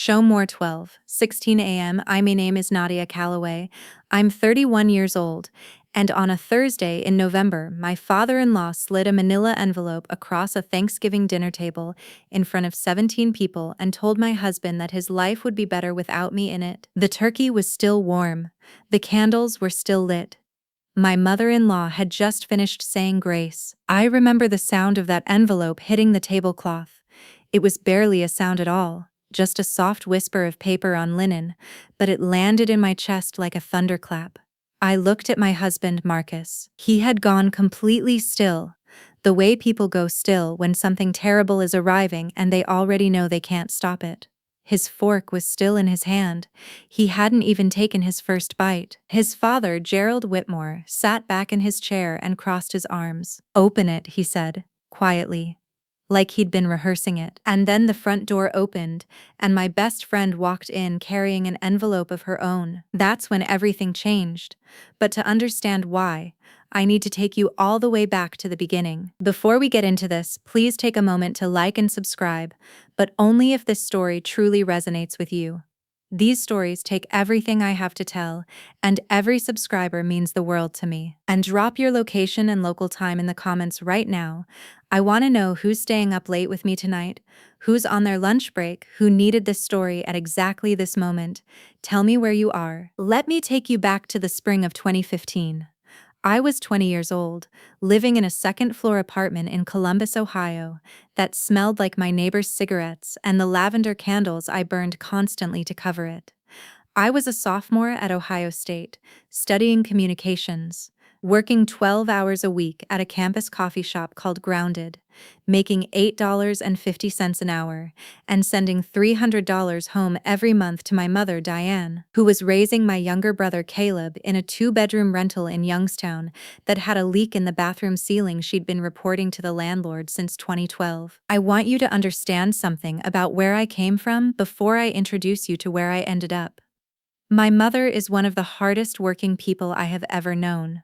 Show more 12:16 a.m. My name is Nadia Calloway. I'm 31 years old, and on a Thursday in November, my father-in-law slid a manila envelope across a Thanksgiving dinner table in front of 17 people and told my husband that his life would be better without me in it. The turkey was still warm. The candles were still lit. My mother-in-law had just finished saying grace. I remember the sound of that envelope hitting the tablecloth. It was barely a sound at all, just a soft whisper of paper on linen, but it landed in my chest like a thunderclap. I looked at my husband, Marcus. He had gone completely still, the way people go still when something terrible is arriving and they already know they can't stop it. His fork was still in his hand. He hadn't even taken his first bite. His father, Gerald Whitmore, sat back in his chair and crossed his arms. "Open it," he said, quietly, like he'd been rehearsing it. And then the front door opened, and my best friend walked in carrying an envelope of her own. That's when everything changed. But to understand why, I need to take you all the way back to the beginning. Before we get into this, please take a moment to like and subscribe, but only if this story truly resonates with you. These stories take everything I have to tell, and every subscriber means the world to me. And drop your location and local time in the comments right now. I want to know who's staying up late with me tonight, who's on their lunch break, who needed this story at exactly this moment. Tell me where you are. Let me take you back to the spring of 2015. I was 20 years old, living in a second-floor apartment in Columbus, Ohio, that smelled like my neighbor's cigarettes and the lavender candles I burned constantly to cover it. I was a sophomore at Ohio State, studying communications, working 12 hours a week at a campus coffee shop called Grounded, making $8.50 an hour, and sending $300 home every month to my mother, Diane, who was raising my younger brother, Caleb, in a 2-bedroom rental in Youngstown that had a leak in the bathroom ceiling she'd been reporting to the landlord since 2012. I want you to understand something about where I came from before I introduce you to where I ended up. My mother is one of the hardest working people I have ever known.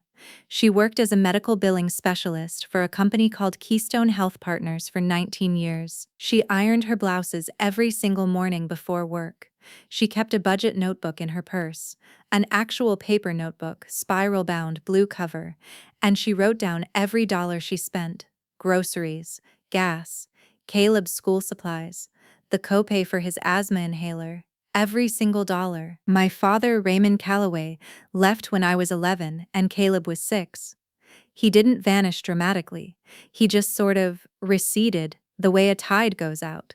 She worked as a medical billing specialist for a company called Keystone Health Partners for 19 years. She ironed her blouses every single morning before work. She kept a budget notebook in her purse, an actual paper notebook, spiral-bound, blue cover, and she wrote down every dollar she spent: groceries, gas, Caleb's school supplies, the copay for his asthma inhaler. Every single dollar. My father, Raymond Calloway, left when I was 11 and Caleb was 6. He didn't vanish dramatically. He just sort of receded the way a tide goes out.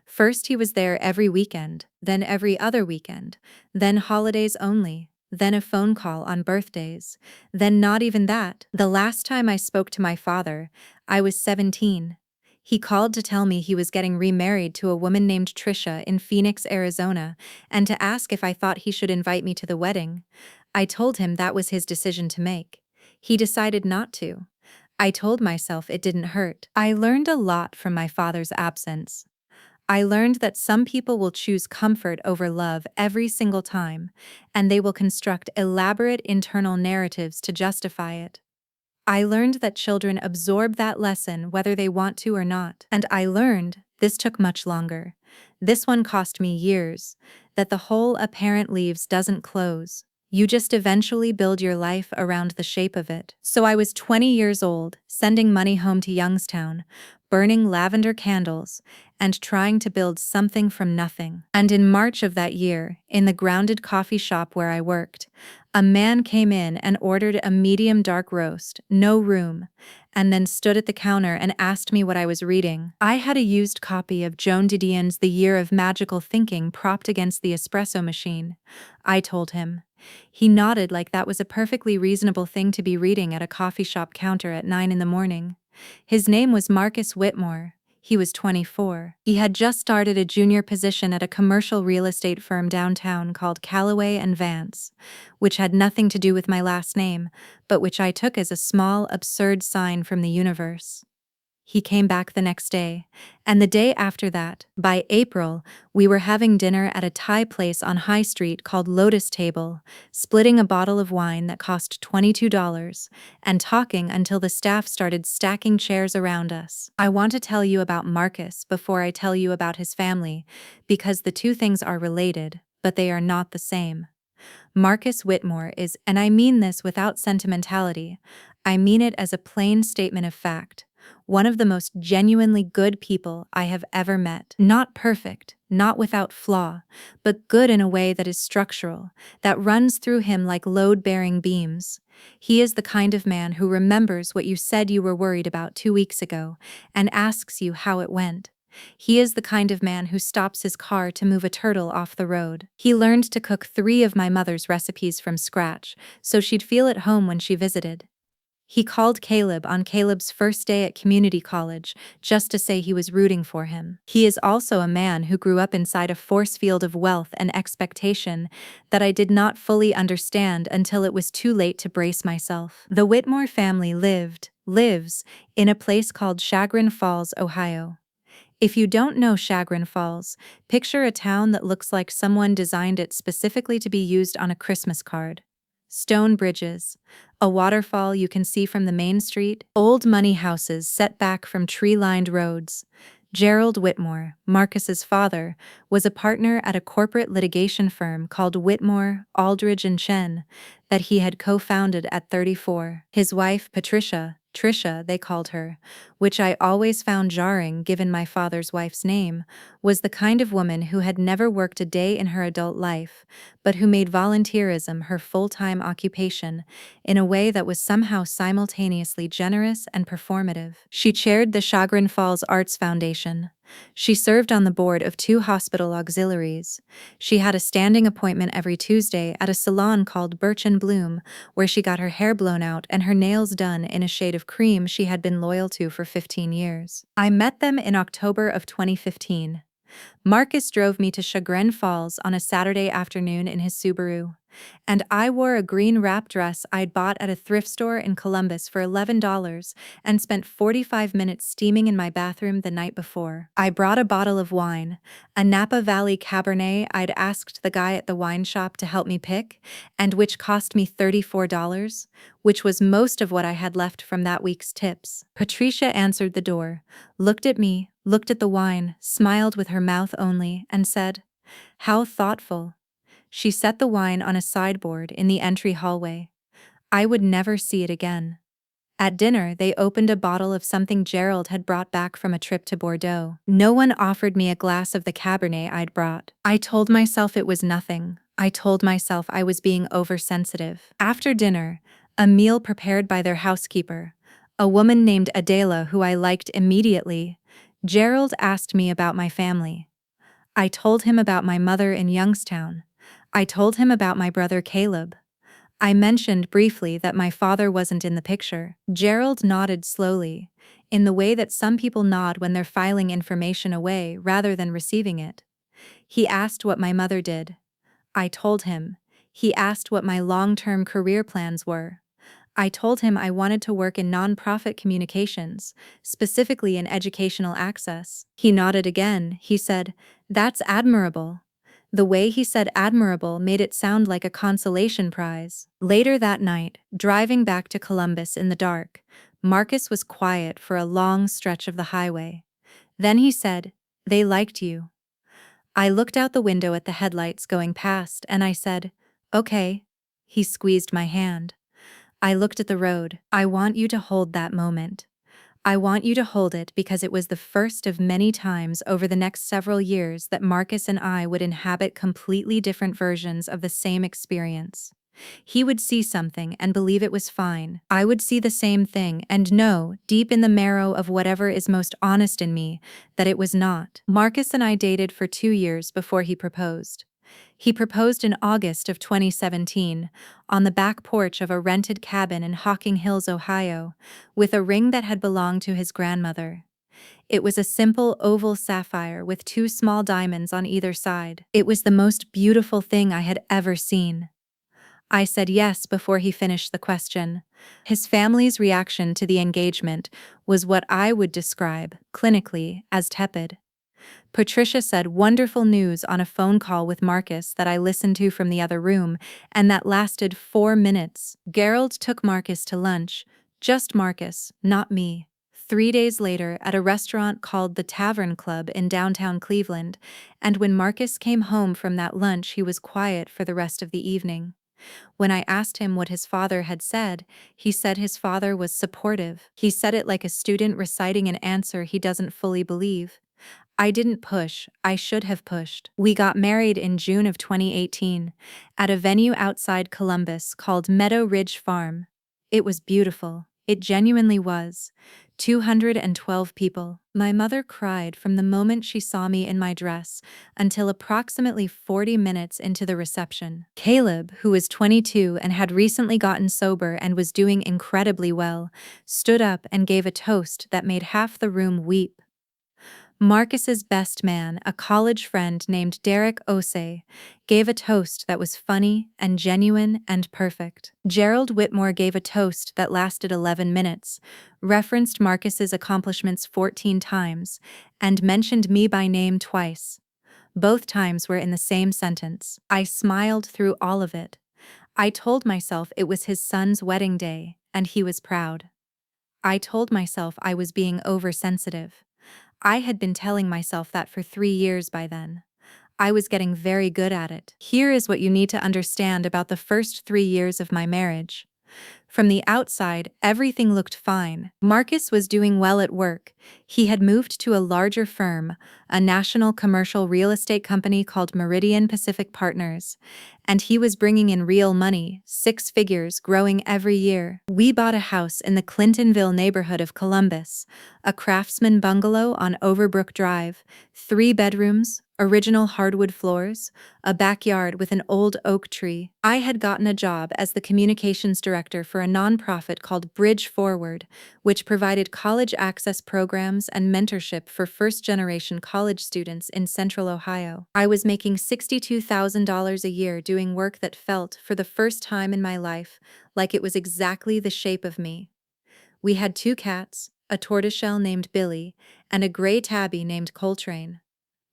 First he was there every weekend, then every other weekend, then holidays only, then a phone call on birthdays, then not even that. The last time I spoke to my father, I was 17. He called to tell me he was getting remarried to a woman named Trisha in Phoenix, Arizona, and to ask if I thought he should invite me to the wedding. I told him that was his decision to make. He decided not to. I told myself it didn't hurt. I learned a lot from my father's absence. I learned that some people will choose comfort over love every single time, and they will construct elaborate internal narratives to justify it. I learned that children absorb that lesson whether they want to or not. And I learned, this took much longer, this one cost me years, that the hole a parent leaves doesn't close. You just eventually build your life around the shape of it. So I was 20 years old, sending money home to Youngstown, burning lavender candles, and trying to build something from nothing. And in March of that year, in the Grounded coffee shop where I worked, a man came in and ordered a medium dark roast, no room, and then stood at the counter and asked me what I was reading. I had a used copy of Joan Didion's The Year of Magical Thinking propped against the espresso machine. I told him. He nodded like that was a perfectly reasonable thing to be reading at a coffee shop counter at 9 in the morning. His name was Marcus Whitmore. He was 24. He had just started a junior position at a commercial real estate firm downtown called Calloway and Vance, which had nothing to do with my last name, but which I took as a small, absurd sign from the universe. He came back the next day. And the day after that. By April, we were having dinner at a Thai place on High Street called Lotus Table, splitting a bottle of wine that cost $22, and talking until the staff started stacking chairs around us. I want to tell you about Marcus before I tell you about his family, because the two things are related, but they are not the same. Marcus Whitmore is, and I mean this without sentimentality, I mean it as a plain statement of fact, one of the most genuinely good people I have ever met. Not perfect, not without flaw, but good in a way that is structural, that runs through him like load-bearing beams. He is the kind of man who remembers what you said you were worried about 2 weeks ago and asks you how it went. He is the kind of man who stops his car to move a turtle off the road. He learned to cook 3 of my mother's recipes from scratch, so she'd feel at home when she visited. He called Caleb on Caleb's first day at community college just to say he was rooting for him. He is also a man who grew up inside a force field of wealth and expectation that I did not fully understand until it was too late to brace myself. The Whitmore family lives, in a place called Chagrin Falls, Ohio. If you don't know Chagrin Falls, picture a town that looks like someone designed it specifically to be used on a Christmas card. Stone bridges, a waterfall you can see from the main street, old money houses set back from tree-lined roads. Gerald Whitmore, Marcus's father, was a partner at a corporate litigation firm called Whitmore, Aldridge and Chen that he had co-founded at 34. His wife, Tricia, they called her, which I always found jarring given my father's wife's name, was the kind of woman who had never worked a day in her adult life, but who made volunteerism her full-time occupation in a way that was somehow simultaneously generous and performative. She chaired the Chagrin Falls Arts Foundation. She served on the board of 2 hospital auxiliaries. She had a standing appointment every Tuesday at a salon called Birch and Bloom, where she got her hair blown out and her nails done in a shade of cream she had been loyal to for 15 years. I met them in October of 2015. Marcus drove me to Chagrin Falls on a Saturday afternoon in his Subaru, and I wore a green wrap dress I'd bought at a thrift store in Columbus for $11 and spent 45 minutes steaming in my bathroom the night before. I brought a bottle of wine, a Napa Valley Cabernet I'd asked the guy at the wine shop to help me pick, and which cost me $34, which was most of what I had left from that week's tips. Patricia answered the door, looked at me, looked at the wine, smiled with her mouth only, and said, "How thoughtful." She set the wine on a sideboard in the entry hallway. I would never see it again. At dinner, they opened a bottle of something Gerald had brought back from a trip to Bordeaux. No one offered me a glass of the Cabernet I'd brought. I told myself it was nothing. I told myself I was being oversensitive. After dinner, a meal prepared by their housekeeper, a woman named Adela who I liked immediately, Gerald asked me about my family. I told him about my mother in Youngstown. I told him about my brother Caleb. I mentioned briefly that my father wasn't in the picture. Gerald nodded slowly, in the way that some people nod when they're filing information away rather than receiving it. He asked what my mother did. I told him. He asked what my long-term career plans were. I told him I wanted to work in nonprofit communications, specifically in educational access. He nodded again. He said, "That's admirable." The way he said admirable made it sound like a consolation prize. Later that night, driving back to Columbus in the dark, Marcus was quiet for a long stretch of the highway. Then he said, "They liked you." I looked out the window at the headlights going past and I said, "Okay." He squeezed my hand. I looked at the road. I want you to hold that moment. I want you to hold it because it was the first of many times over the next several years that Marcus and I would inhabit completely different versions of the same experience. He would see something and believe it was fine. I would see the same thing and know, deep in the marrow of whatever is most honest in me, that it was not. Marcus and I dated for 2 years before he proposed. He proposed in August of 2017, on the back porch of a rented cabin in Hocking Hills, Ohio, with a ring that had belonged to his grandmother. It was a simple oval sapphire with 2 small diamonds on either side. It was the most beautiful thing I had ever seen. I said yes before he finished the question. His family's reaction to the engagement was what I would describe, clinically, as tepid. Patricia said wonderful news on a phone call with Marcus that I listened to from the other room, and that lasted 4 minutes. Gerald took Marcus to lunch. Just Marcus, not me. 3 days later, at a restaurant called the Tavern Club in downtown Cleveland, and when Marcus came home from that lunch, he was quiet for the rest of the evening. When I asked him what his father had said, he said his father was supportive. He said it like a student reciting an answer he doesn't fully believe. I didn't push, I should have pushed. We got married in June of 2018 at a venue outside Columbus called Meadow Ridge Farm. It was beautiful. It genuinely was. 212 people. My mother cried from the moment she saw me in my dress until approximately 40 minutes into the reception. Caleb, who was 22 and had recently gotten sober and was doing incredibly well, stood up and gave a toast that made half the room weep. Marcus's best man, a college friend named Derek Osei, gave a toast that was funny and genuine and perfect. Gerald Whitmore gave a toast that lasted 11 minutes, referenced Marcus's accomplishments 14 times, and mentioned me by name twice. Both times were in the same sentence. I smiled through all of it. I told myself it was his son's wedding day, and he was proud. I told myself I was being oversensitive. I had been telling myself that for 3 years by then. I was getting very good at it. Here is what you need to understand about the first 3 years of my marriage. From the outside, everything looked fine. Marcus was doing well at work. He had moved to a larger firm, a national commercial real estate company called Meridian Pacific Partners, and he was bringing in real money, 6 figures, growing every year. We bought a house in the Clintonville neighborhood of Columbus, a craftsman bungalow on Overbrook Drive, 3 bedrooms, original hardwood floors, a backyard with an old oak tree. I had gotten a job as the communications director for a nonprofit called Bridge Forward, which provided college access programs and mentorship for first-generation college students in Central Ohio. I was making $62,000 a year doing work that felt, for the first time in my life, like it was exactly the shape of me. We had 2 cats, a tortoiseshell named Billy, and a gray tabby named Coltrane.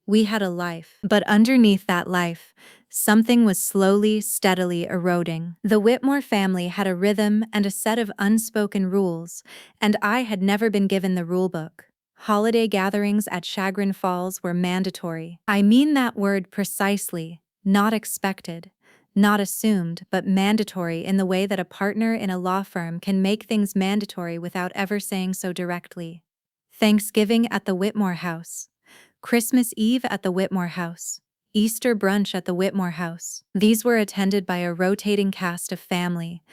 We had a life. But underneath that life, something was slowly, steadily eroding. The Whitmore family had a rhythm and a set of unspoken rules, and I had never been given the rulebook. Holiday gatherings at Chagrin Falls were mandatory. I mean that word precisely, not expected, not assumed, but mandatory in the way that a partner in a law firm can make things mandatory without ever saying so directly. Thanksgiving at the Whitmore house. Christmas Eve at the Whitmore house. Easter brunch at the Whitmore house. These were attended by a rotating cast of family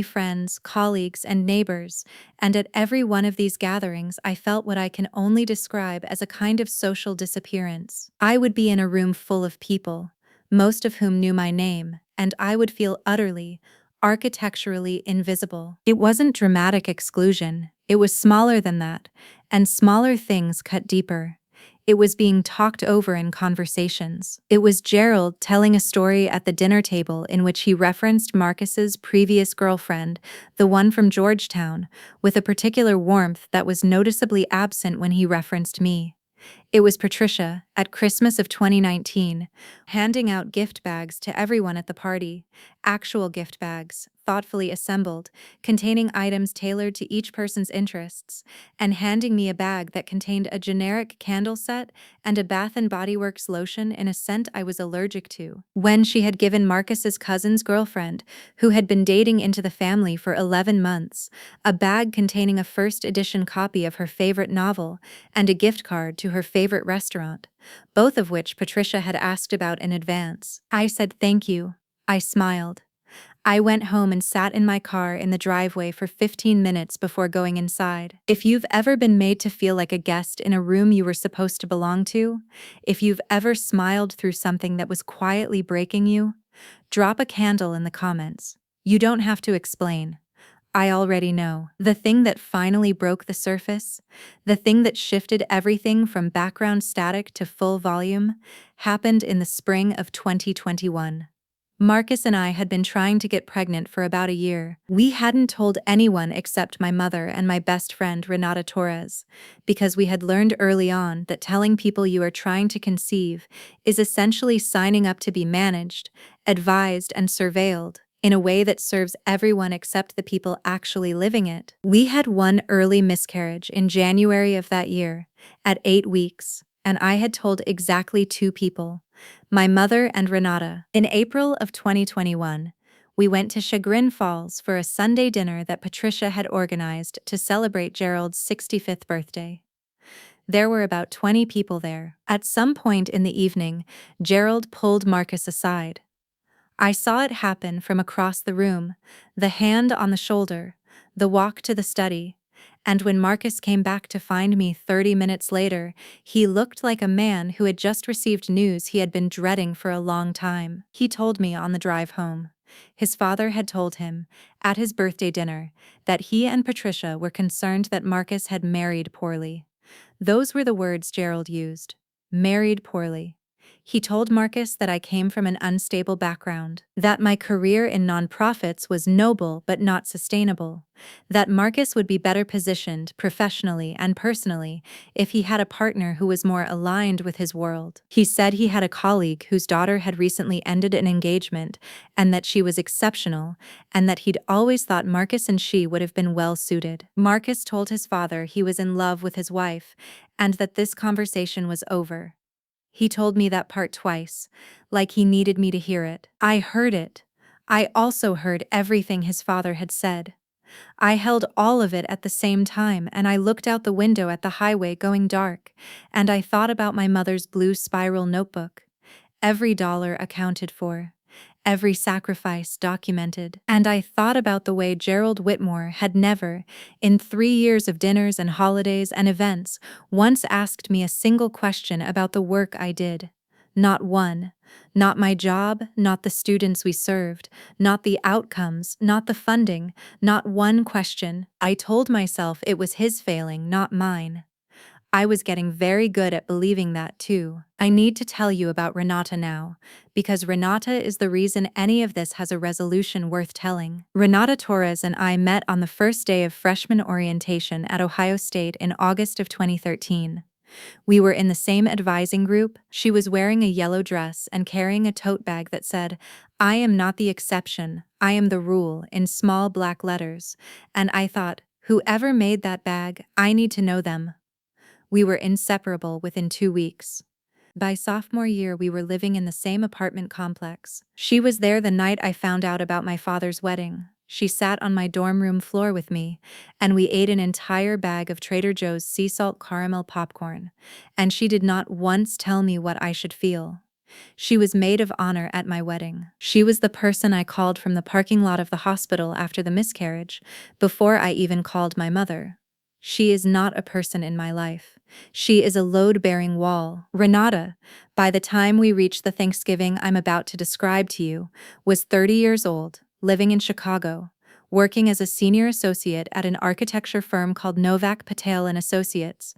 friends, colleagues, and neighbors, and at every one of these gatherings I felt what I can only describe as a kind of social disappearance. I would be in a room full of people, most of whom knew my name, and I would feel utterly, architecturally invisible. It wasn't dramatic exclusion, it was smaller than that, and smaller things cut deeper. It was being talked over in conversations. It was Gerald telling a story at the dinner table in which he referenced Marcus's previous girlfriend, the one from Georgetown, with a particular warmth that was noticeably absent when he referenced me. It was Patricia, at Christmas of 2019, handing out gift bags to everyone at the party, actual gift bags, thoughtfully assembled, containing items tailored to each person's interests, and handing me a bag that contained a generic candle set and a Bath & Body Works lotion in a scent I was allergic to. When she had given Marcus's cousin's girlfriend, who had been dating into the family for 11 months, a bag containing a first edition copy of her favorite novel and a gift card to her favorite restaurant, both of which Patricia had asked about in advance. I said thank you. I smiled. I went home and sat in my car in the driveway for 15 minutes before going inside. If you've ever been made to feel like a guest in a room you were supposed to belong to, if you've ever smiled through something that was quietly breaking you, drop a candle in the comments. You don't have to explain. I already know. The thing that finally broke the surface, the thing that shifted everything from background static to full volume, happened in the spring of 2021. Marcus and I had been trying to get pregnant for about a year. We hadn't told anyone except my mother and my best friend Renata Torres, because we had learned early on that telling people you are trying to conceive is essentially signing up to be managed, advised, and surveilled in a way that serves everyone except the people actually living it. We had one early miscarriage in January of that year, at 8 weeks, and I had told exactly 2 people, my mother and Renata. In April of 2021, we went to Chagrin Falls for a Sunday dinner that Patricia had organized to celebrate Gerald's 65th birthday. There were about 20 people there. At some point in the evening, Gerald pulled Marcus aside. I saw it happen from across the room, the hand on the shoulder, the walk to the study, and when Marcus came back to find me 30 minutes later, he looked like a man who had just received news he had been dreading for a long time. He told me on the drive home. His father had told him, at his birthday dinner, that he and Patricia were concerned that Marcus had married poorly. Those were the words Gerald used. Married poorly. He told Marcus that I came from an unstable background, that my career in nonprofits was noble but not sustainable, that Marcus would be better positioned professionally and personally if he had a partner who was more aligned with his world. He said he had a colleague whose daughter had recently ended an engagement and that she was exceptional, and that he'd always thought Marcus and she would have been well suited. Marcus told his father he was in love with his wife and that this conversation was over. He told me that part twice, like he needed me to hear it. I heard it. I also heard everything his father had said. I held all of it at the same time, and I looked out the window at the highway going dark, and I thought about my mother's blue spiral notebook. Every dollar accounted for. Every sacrifice documented. And I thought about the way Gerald Whitmore had never, in 3 years of dinners and holidays and events, once asked me a single question about the work I did. Not one. Not my job, not the students we served, not the outcomes, not the funding, not one question. I told myself it was his failing, not mine. I was getting very good at believing that too. I need to tell you about Renata now, because Renata is the reason any of this has a resolution worth telling. Renata Torres and I met on the first day of freshman orientation at Ohio State in August of 2013. We were in the same advising group. She was wearing a yellow dress and carrying a tote bag that said, "I am not the exception, I am the rule," in small black letters. And I thought, whoever made that bag, I need to know them. We were inseparable within 2 weeks. By sophomore year, we were living in the same apartment complex. She was there the night I found out about my father's wedding. She sat on my dorm room floor with me, and we ate an entire bag of Trader Joe's sea salt caramel popcorn, and she did not once tell me what I should feel. She was maid of honor at my wedding. She was the person I called from the parking lot of the hospital after the miscarriage, before I even called my mother. She is not a person in my life. She is a load-bearing wall. Renata, by the time we reached the Thanksgiving I'm about to describe to you, was 30 years old, living in Chicago, working as a senior associate at an architecture firm called Novak Patel and Associates,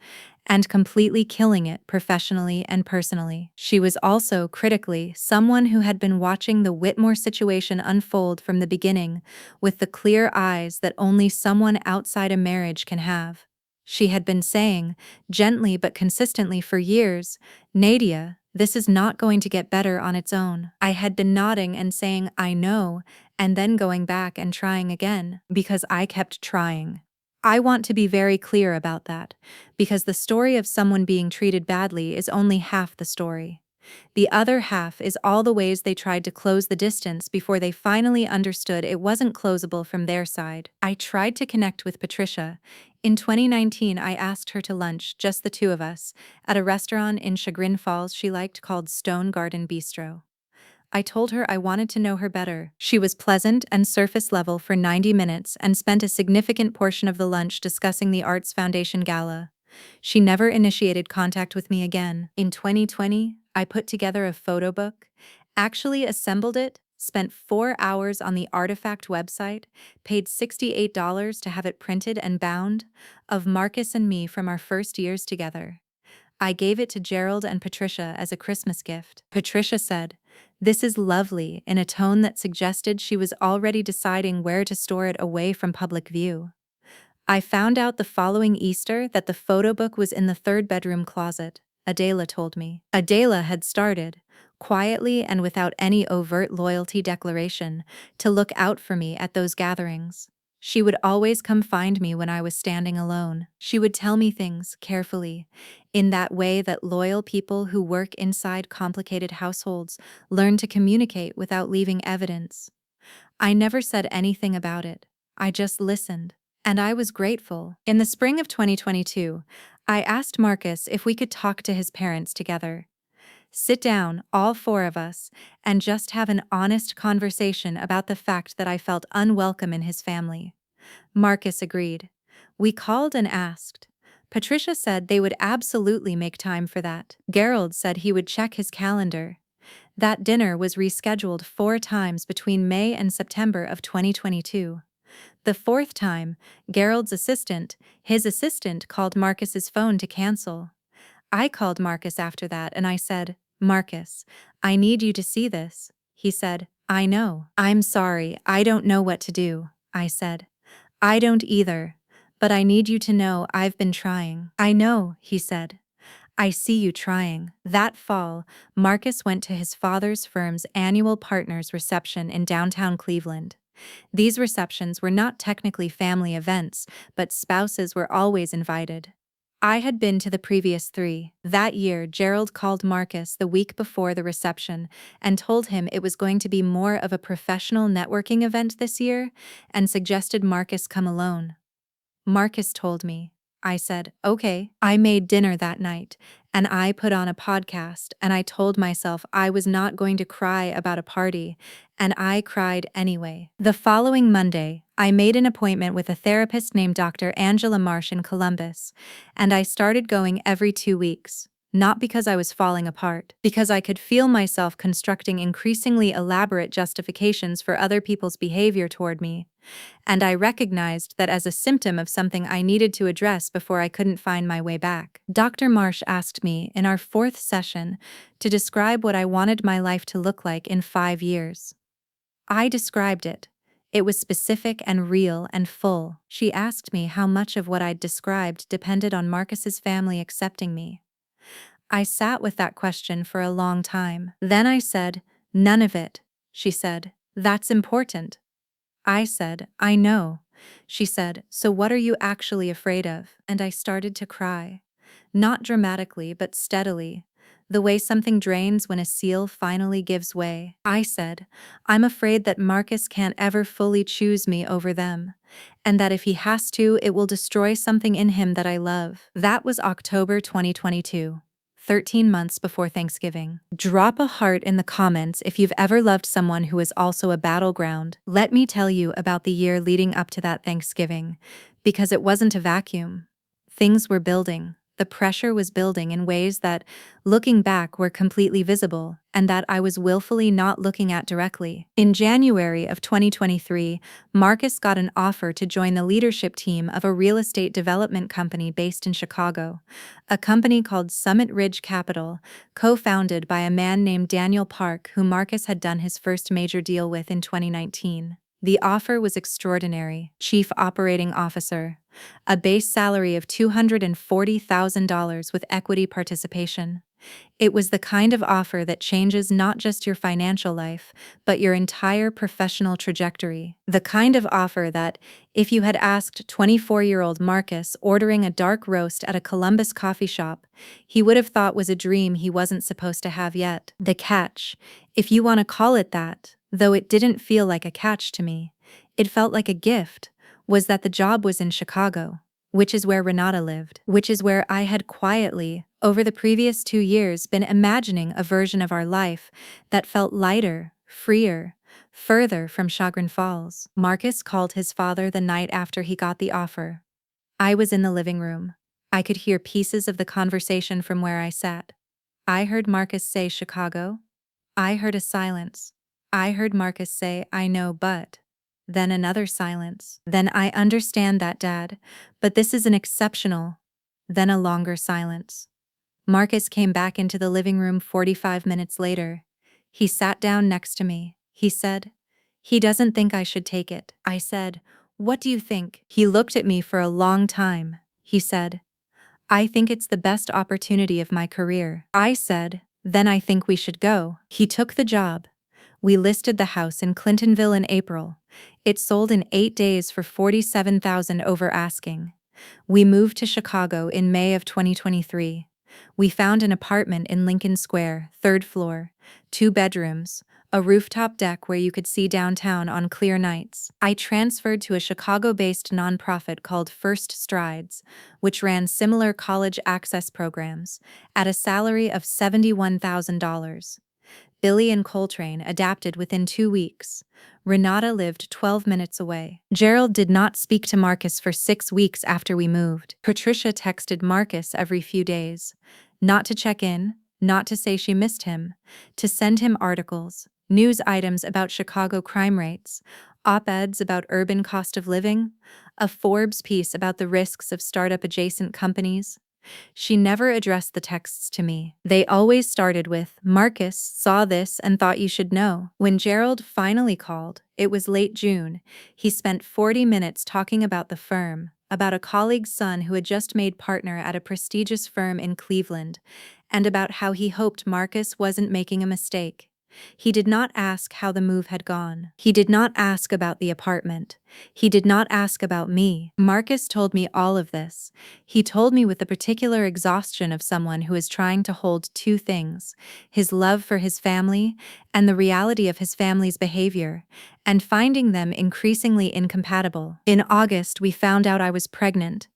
and completely killing it professionally and personally. She was also, critically, someone who had been watching the Whitmore situation unfold from the beginning with the clear eyes that only someone outside a marriage can have. She had been saying, gently but consistently for years, "Nadia, this is not going to get better on its own." I had been nodding and saying, "I know," and then going back and trying again, because I kept trying. I want to be very clear about that, because the story of someone being treated badly is only half the story. The other half is all the ways they tried to close the distance before they finally understood it wasn't closable from their side. I tried to connect with Patricia. In 2019, I asked her to lunch, just the two of us, at a restaurant in Chagrin Falls she liked called Stone Garden Bistro. I told her I wanted to know her better. She was pleasant and surface level for 90 minutes and spent a significant portion of the lunch discussing the Arts Foundation Gala. She never initiated contact with me again. In 2020, I put together a photo book, actually assembled it, spent 4 hours on the Artifact website, paid $68 to have it printed and bound, of Marcus and me from our first years together. I gave it to Gerald and Patricia as a Christmas gift. Patricia said, "This is lovely," in a tone that suggested she was already deciding where to store it away from public view. I found out the following Easter that the photo book was in the third bedroom closet, Adela told me. Adela had started, quietly and without any overt loyalty declaration, to look out for me at those gatherings. She would always come find me when I was standing alone. She would tell me things, carefully, in that way that loyal people who work inside complicated households learn to communicate without leaving evidence. I never said anything about it. I just listened. And I was grateful. In the spring of 2022, I asked Marcus if we could talk to his parents together. Sit down, all four of us, and just have an honest conversation about the fact that I felt unwelcome in his family. Marcus agreed. We called and asked. Patricia said they would absolutely make time for that. Gerald said he would check his calendar. That dinner was rescheduled 4 times between May and September of 2022. The 4th time, Gerald's assistant, his assistant, called Marcus's phone to cancel. I called Marcus after that and I said, "Marcus, I need you to see this." He said, "I know. I'm sorry, I don't know what to do." I said, "I don't either. But I need you to know I've been trying." "I know," he said. "I see you trying." That fall, Marcus went to his father's firm's annual partners reception in downtown Cleveland. These receptions were not technically family events, but spouses were always invited. I had been to the previous 3. That year, Gerald called Marcus the week before the reception and told him it was going to be more of a professional networking event this year and suggested Marcus come alone. Marcus told me. I said, "Okay." I made dinner that night, and I put on a podcast, and I told myself I was not going to cry about a party, and I cried anyway. The following Monday, I made an appointment with a therapist named Dr. Angela Marsh in Columbus, and I started going every 2 weeks. Not because I was falling apart, because I could feel myself constructing increasingly elaborate justifications for other people's behavior toward me. And I recognized that as a symptom of something I needed to address before I couldn't find my way back. Dr. Marsh asked me, in our 4th session, to describe what I wanted my life to look like in 5 years. I described it. It was specific and real and full. She asked me how much of what I'd described depended on Marcus's family accepting me. I sat with that question for a long time. Then I said, "None of it." She said, "That's important." I said, "I know." She said, "So what are you actually afraid of?" And I started to cry. Not dramatically, but steadily. The way something drains when a seal finally gives way. I said, "I'm afraid that Marcus can't ever fully choose me over them, and that if he has to, it will destroy something in him that I love." That was October 2022. 13 months before Thanksgiving. Drop a heart in the comments if you've ever loved someone who is also a battleground. Let me tell you about the year leading up to that Thanksgiving, because it wasn't a vacuum. Things were building. The pressure was building in ways that, looking back, were completely visible, and that I was willfully not looking at directly. In January of 2023, Marcus got an offer to join the leadership team of a real estate development company based in Chicago, a company called Summit Ridge Capital, co-founded by a man named Daniel Park, who Marcus had done his first major deal with in 2019. The offer was extraordinary. Chief Operating Officer. A base salary of $240,000 with equity participation. It was the kind of offer that changes not just your financial life, but your entire professional trajectory. The kind of offer that, if you had asked 24-year-old Marcus ordering a dark roast at a Columbus coffee shop, he would have thought was a dream he wasn't supposed to have yet. The catch, if you want to call it that, though it didn't feel like a catch to me, it felt like a gift, was that the job was in Chicago, which is where Renata lived, which is where I had quietly, over the previous 2 years, been imagining a version of our life that felt lighter, freer, further from Chagrin Falls. Marcus called his father the night after he got the offer. I was in the living room. I could hear pieces of the conversation from where I sat. I heard Marcus say Chicago. I heard a silence. I heard Marcus say, "I know, but..." Then another silence. Then, "I understand that, Dad, but this is an exceptional..." Then a longer silence. Marcus came back into the living room 45 minutes later. He sat down next to me. He said, "He doesn't think I should take it." I said, "What do you think?" He looked at me for a long time. He said, "I think it's the best opportunity of my career." I said, "Then I think we should go." He took the job. We listed the house in Clintonville in April. It sold in 8 days for $47,000 over asking. We moved to Chicago in May of 2023. We found an apartment in Lincoln Square, 3rd floor, 2 bedrooms, a rooftop deck where you could see downtown on clear nights. I transferred to a Chicago-based nonprofit called First Strides, which ran similar college access programs, at a salary of $71,000. Billy and Coltrane adapted within 2 weeks. Renata lived 12 minutes away. Gerald did not speak to Marcus for 6 weeks after we moved. Patricia texted Marcus every few days. Not to check in, not to say she missed him, to send him articles, news items about Chicago crime rates, op-eds about urban cost of living, a Forbes piece about the risks of startup-adjacent companies. She never addressed the texts to me. They always started with, "Marcus saw this and thought you should know." When Gerald finally called, it was late June. He spent 40 minutes talking about the firm, about a colleague's son who had just made partner at a prestigious firm in Cleveland, and about how he hoped Marcus wasn't making a mistake. He did not ask how the move had gone. He did not ask about the apartment. He did not ask about me. Marcus told me all of this. He told me with the particular exhaustion of someone who is trying to hold 2 things: his love for his family and the reality of his family's behavior, and finding them increasingly incompatible. In August, we found out I was pregnant.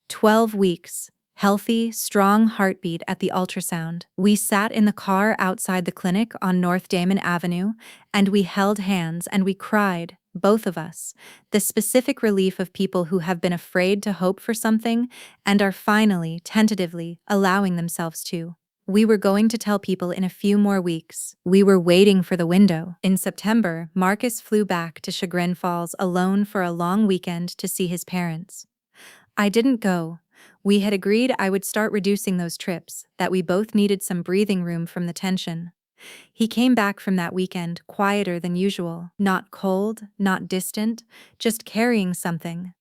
12 weeks. Healthy, strong heartbeat at the ultrasound. We sat in the car outside the clinic on North Damon Avenue, and we held hands and we cried, both of us, the specific relief of people who have been afraid to hope for something and are finally, tentatively, allowing themselves to. We were going to tell people in a few more weeks. We were waiting for the window. In September, Marcus flew back to Chagrin Falls alone for a long weekend to see his parents. I didn't go. We had agreed I would start reducing those trips, that we both needed some breathing room from the tension. He came back from that weekend quieter than usual, not cold, not distant, just carrying something.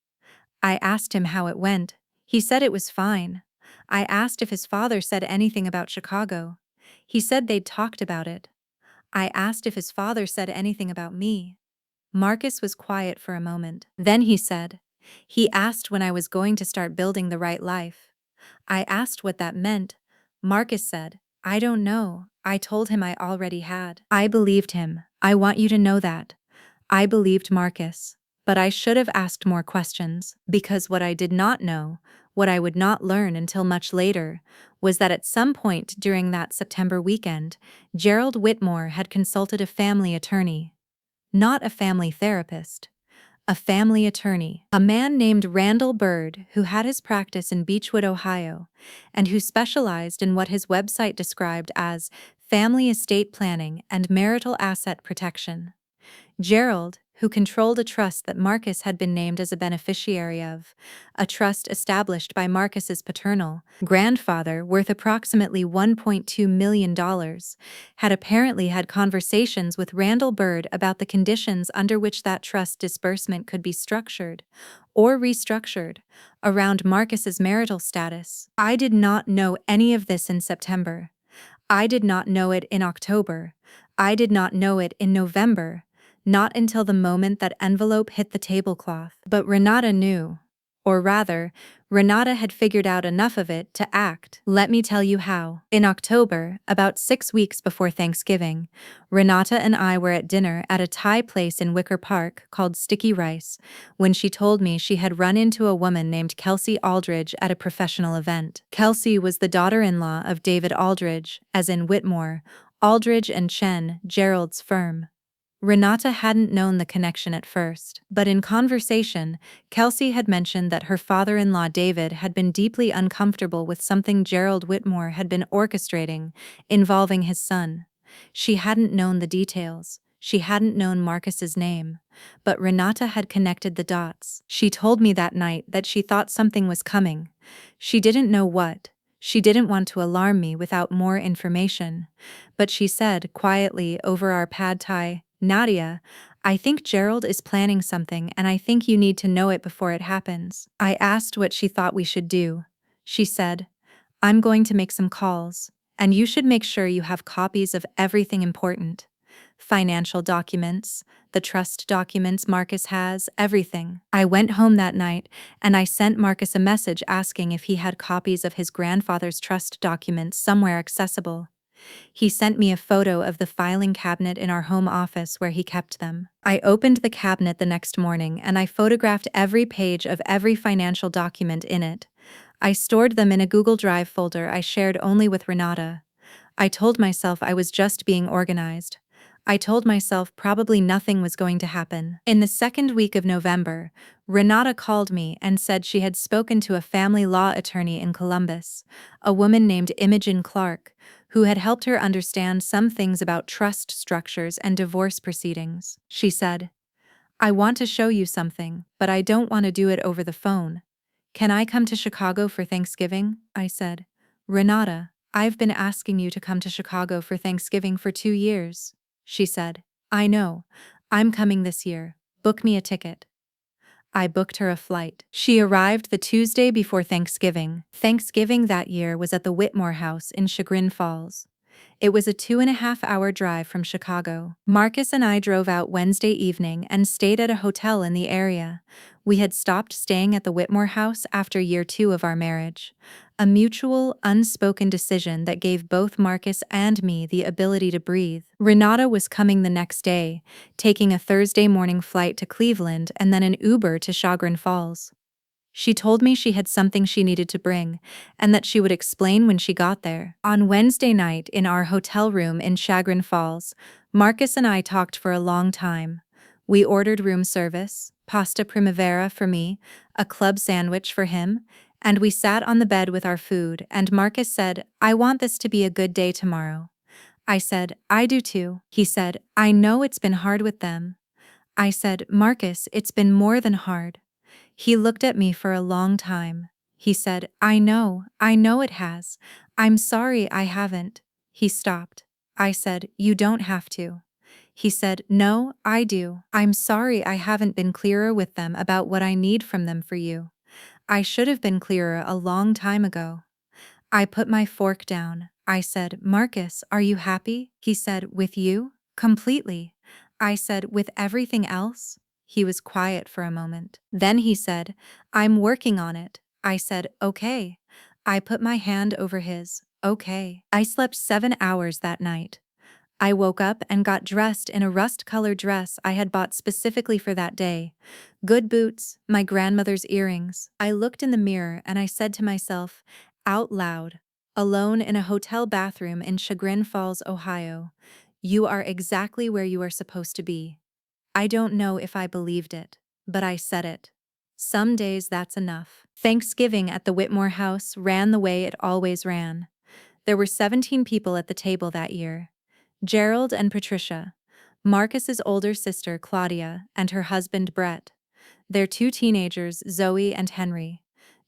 I asked him how it went. He said it was fine. I asked if his father said anything about Chicago. He said they'd talked about it. I asked if his father said anything about me. Marcus was quiet for a moment. Then he said, he asked when I was going to start building the right life. I asked what that meant. Marcus said, "I don't know." I told him I already had. I believed him. I want you to know that. I believed Marcus. But I should have asked more questions, because what I did not know, what I would not learn until much later, was that at some point during that September weekend, Gerald Whitmore had consulted a family attorney. Not a family therapist. A family attorney, a man named Randall Bird, who had his practice in Beechwood, Ohio, and who specialized in what his website described as family estate planning and marital asset protection. Gerald, who controlled a trust that Marcus had been named as a beneficiary of, a trust established by Marcus's paternal grandfather worth approximately $1.2 million, had apparently had conversations with Randall Bird about the conditions under which that trust disbursement could be structured or restructured around Marcus's marital status. I did not know any of this in September. I did not know it in October. I did not know it in November. Not until the moment that envelope hit the tablecloth. But Renata knew. Or rather, Renata had figured out enough of it to act. Let me tell you how. In October, about 6 weeks before Thanksgiving, Renata and I were at dinner at a Thai place in Wicker Park called Sticky Rice, when she told me she had run into a woman named Kelsey Aldridge at a professional event. Kelsey was the daughter-in-law of David Aldridge, as in Whitmore, Aldridge and Chen, Gerald's firm. Renata hadn't known the connection at first, but in conversation, Kelsey had mentioned that her father-in-law David had been deeply uncomfortable with something Gerald Whitmore had been orchestrating, involving his son. She hadn't known the details. She hadn't known Marcus's name. But Renata had connected the dots. She told me that night that she thought something was coming. She didn't know what. She didn't want to alarm me without more information, but she said quietly over our pad thai, "Nadia, I think Gerald is planning something and I think you need to know it before it happens." I asked what she thought we should do. She said, "I'm going to make some calls, and you should make sure you have copies of everything important. Financial documents, the trust documents Marcus has, everything." I went home that night and I sent Marcus a message asking if he had copies of his grandfather's trust documents somewhere accessible. He sent me a photo of the filing cabinet in our home office where he kept them. I opened the cabinet the next morning and I photographed every page of every financial document in it. I stored them in a Google Drive folder I shared only with Renata. I told myself I was just being organized. I told myself probably nothing was going to happen. In the second week of November, Renata called me and said she had spoken to a family law attorney in Columbus, a woman named Imogen Clark, who had helped her understand some things about trust structures and divorce proceedings. She said, "I want to show you something, but I don't want to do it over the phone. Can I come to Chicago for Thanksgiving?" I said, "Renata, I've been asking you to come to Chicago for Thanksgiving for 2 years." She said, "I know. I'm coming this year. Book me a ticket." I booked her a flight. She arrived the Tuesday before Thanksgiving. Thanksgiving that year was at the Whitmore house in Chagrin Falls. It was a 2.5-hour drive from Chicago. Marcus and I drove out Wednesday evening and stayed at a hotel in the area. We had stopped staying at the Whitmore house after year 2 of our marriage. A mutual, unspoken decision that gave both Marcus and me the ability to breathe. Renata was coming the next day, taking a Thursday morning flight to Cleveland and then an Uber to Chagrin Falls. She told me she had something she needed to bring, and that she would explain when she got there. On Wednesday night, in our hotel room in Chagrin Falls, Marcus and I talked for a long time. We ordered room service, pasta primavera for me, a club sandwich for him, and we sat on the bed with our food, and Marcus said, "I want this to be a good day tomorrow." I said, "I do too." He said, "I know it's been hard with them." I said, "Marcus, it's been more than hard." He looked at me for a long time. He said, I know it has. I'm sorry I haven't." He stopped. I said, "You don't have to." He said, "No, I do. I'm sorry I haven't been clearer with them about what I need from them for you. I should have been clearer a long time ago." I put my fork down. I said, "Marcus, are you happy?" He said, "With you? Completely." I said, "With everything else?" He was quiet for a moment. Then he said, "I'm working on it." I said, "Okay." I put my hand over his. "Okay." I slept 7 hours that night. I woke up and got dressed in a rust-colored dress I had bought specifically for that day. Good boots, my grandmother's earrings. I looked in the mirror and I said to myself, out loud, alone in a hotel bathroom in Chagrin Falls, Ohio, "You are exactly where you are supposed to be." I don't know if I believed it, but I said it. Some days that's enough. Thanksgiving at the Whitmore house ran the way it always ran. There were 17 people at the table that year. Gerald and Patricia, Marcus's older sister Claudia, and her husband Brett, their 2 teenagers Zoe and Henry,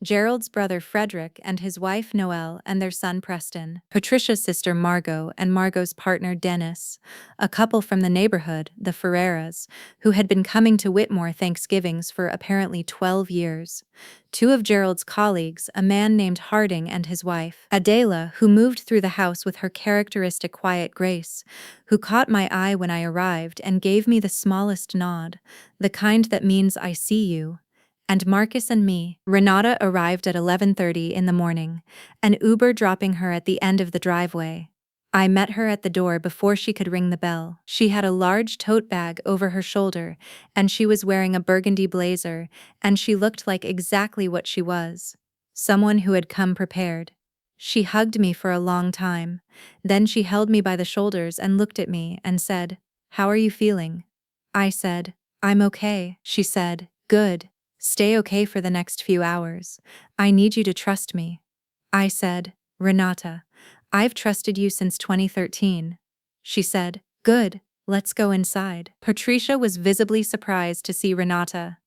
Gerald's brother Frederick and his wife Noelle and their son Preston, Patricia's sister Margot and Margot's partner Dennis, a couple from the neighborhood, the Ferreras, who had been coming to Whitmore Thanksgivings for apparently 12 years, 2 of Gerald's colleagues, a man named Harding and his wife, Adela, who moved through the house with her characteristic quiet grace, who caught my eye when I arrived and gave me the smallest nod, the kind that means I see you, and Marcus and me. Renata arrived at 11:30 in the morning, an Uber dropping her at the end of the driveway. I met her at the door before she could ring the bell. She had a large tote bag over her shoulder, and she was wearing a burgundy blazer, and she looked like exactly what she was, someone who had come prepared. She hugged me for a long time. Then she held me by the shoulders and looked at me and said, "How are you feeling?" I said, "I'm okay." She said, "Good. Stay okay for the next few hours. I need you to trust me." I said, "Renata, I've trusted you since 2013. She said, "Good, let's go inside." Patricia was visibly surprised to see Renata.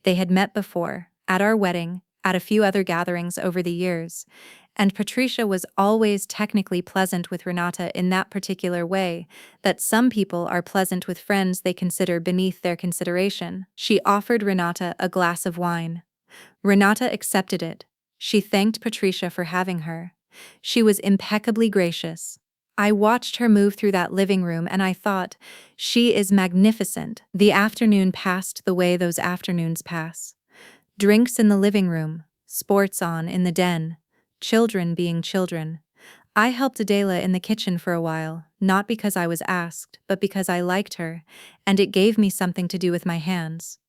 They had met before, at our wedding, at a few other gatherings over the years, And Patricia was always technically pleasant with Renata in that particular way, that some people are pleasant with friends they consider beneath their consideration. She offered Renata a glass of wine. Renata accepted it. She thanked Patricia for having her. She was impeccably gracious. I watched her move through that living room and I thought, she is magnificent. The afternoon passed the way those afternoons pass. Drinks in the living room, sports on in the den, children being children. I helped Adela in the kitchen for a while, not because I was asked, but because I liked her, and it gave me something to do with my hands.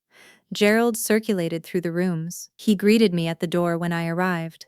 Gerald circulated through the rooms. He greeted me at the door when I arrived.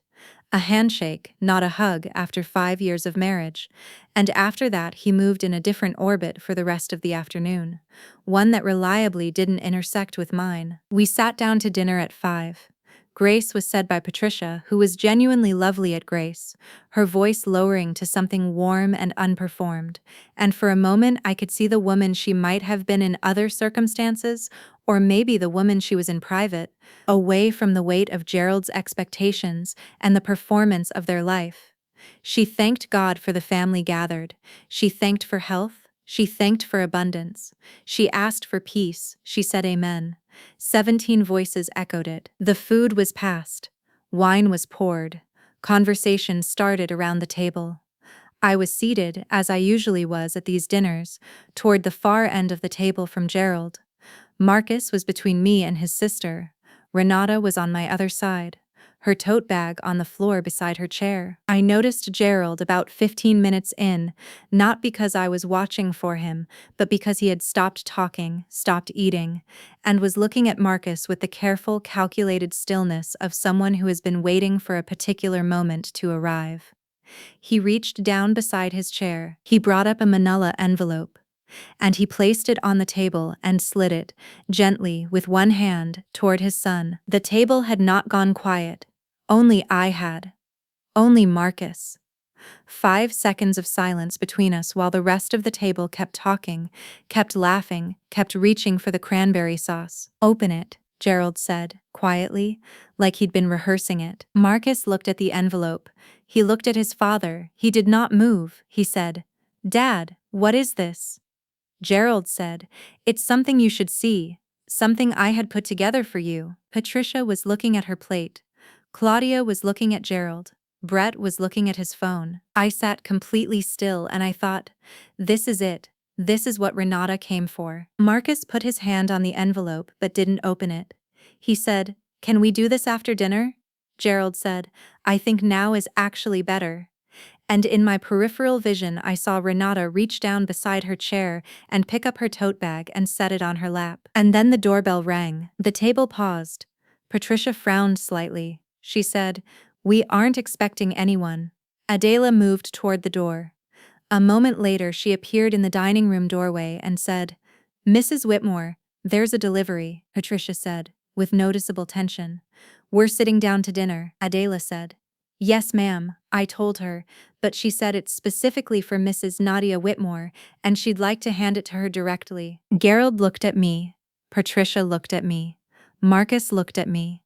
A handshake, not a hug, after 5 years of marriage. And after that he moved in a different orbit for the rest of the afternoon. One that reliably didn't intersect with mine. We sat down to dinner at 5. Grace was said by Patricia, who was genuinely lovely at grace, her voice lowering to something warm and unperformed, and for a moment I could see the woman she might have been in other circumstances, or maybe the woman she was in private, away from the weight of Gerald's expectations and the performance of their life. She thanked God for the family gathered. She thanked for health. She thanked for abundance. She asked for peace. She said amen. 17 voices echoed it. The food was passed. Wine was poured. Conversation started around the table. I was seated, as I usually was at these dinners, toward the far end of the table from Gerald. Marcus was between me and his sister. Renata was on my other side, her tote bag on the floor beside her chair. I noticed Gerald about 15 minutes in, not because I was watching for him, but because he had stopped talking, stopped eating, and was looking at Marcus with the careful, calculated stillness of someone who has been waiting for a particular moment to arrive. He reached down beside his chair. He brought up a manila envelope, and he placed it on the table and slid it, gently, with one hand, toward his son. The table had not gone quiet. Only I had. Only Marcus. 5 seconds of silence between us while the rest of the table kept talking, kept laughing, kept reaching for the cranberry sauce. "Open it," Gerald said, quietly, like he'd been rehearsing it. Marcus looked at the envelope. He looked at his father. He did not move. He said, "Dad, what is this?" Gerald said, "It's something you should see, something I had put together for you." Patricia was looking at her plate. Claudia was looking at Gerald. Brett was looking at his phone. I sat completely still and I thought, this is it. This is what Renata came for. Marcus put his hand on the envelope but didn't open it. He said, "Can we do this after dinner?" Gerald said, "I think now is actually better." And in my peripheral vision I saw Renata reach down beside her chair and pick up her tote bag and set it on her lap. And then the doorbell rang. The table paused. Patricia frowned slightly. She said, "We aren't expecting anyone." Adela moved toward the door. A moment later she appeared in the dining room doorway and said, "Mrs. Whitmore, there's a delivery," Patricia said, with noticeable tension. "We're sitting down to dinner," Adela said. "Yes, ma'am," I told her, but she said it's specifically for Mrs. Nadia Whitmore, and she'd like to hand it to her directly. Gerald looked at me. Patricia looked at me. Marcus looked at me.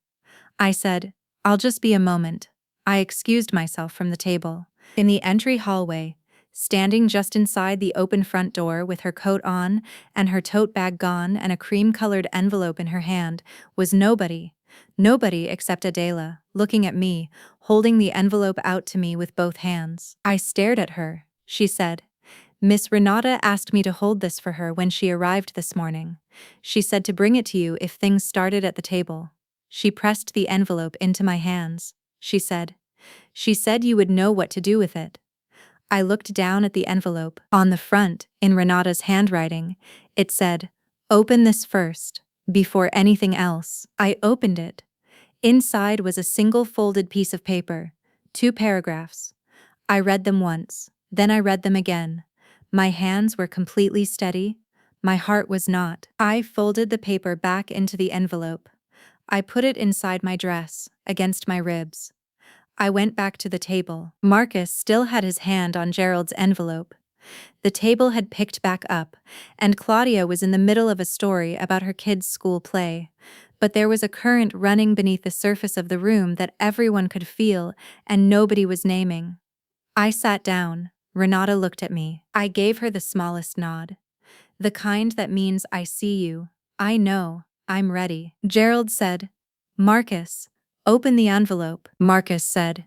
I said, "I'll just be a moment." I excused myself from the table. In the entry hallway, standing just inside the open front door with her coat on and her tote bag gone and a cream-colored envelope in her hand, was nobody. Nobody except Adela, looking at me, holding the envelope out to me with both hands. I stared at her. She said, "Miss Renata asked me to hold this for her when she arrived this morning. She said to bring it to you if things started at the table." She pressed the envelope into my hands. She said, "You would know what to do with it." I looked down at the envelope. On the front, in Renata's handwriting, it said, "Open this first, before anything else." I opened it. Inside was a single folded piece of paper, 2 paragraphs. I read them once, then I read them again. My hands were completely steady. My heart was not. I folded the paper back into the envelope. I put it inside my dress, against my ribs. I went back to the table. Marcus still had his hand on Gerald's envelope. The table had picked back up, and Claudia was in the middle of a story about her kids' school play. but there was a current running beneath the surface of the room that everyone could feel and nobody was naming. I sat down. Renata looked at me. I gave her the smallest nod. The kind that means I see you. I know. I'm ready. Gerald said, "Marcus, open the envelope." Marcus said,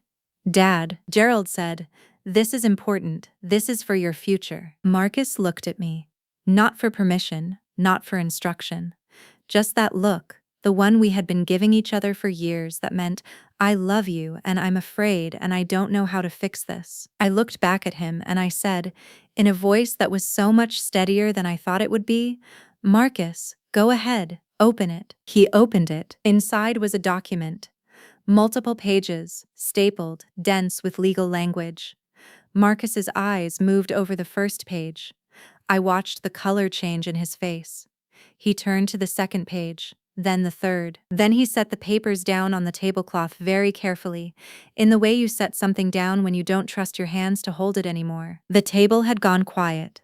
"Dad." Gerald said, "This is important. This is for your future." Marcus looked at me. Not for permission, not for instruction. Just that look, the one we had been giving each other for years that meant, "I love you and I'm afraid and I don't know how to fix this." I looked back at him and I said, in a voice that was so much steadier than I thought it would be, "Marcus, go ahead, open it." He opened it. Inside was a document. Multiple pages, stapled, dense with legal language. Marcus's eyes moved over the first page. I watched the color change in his face. He turned to the second page, then the third. Then he set the papers down on the tablecloth very carefully, in the way you set something down when you don't trust your hands to hold it anymore. The table had gone quiet.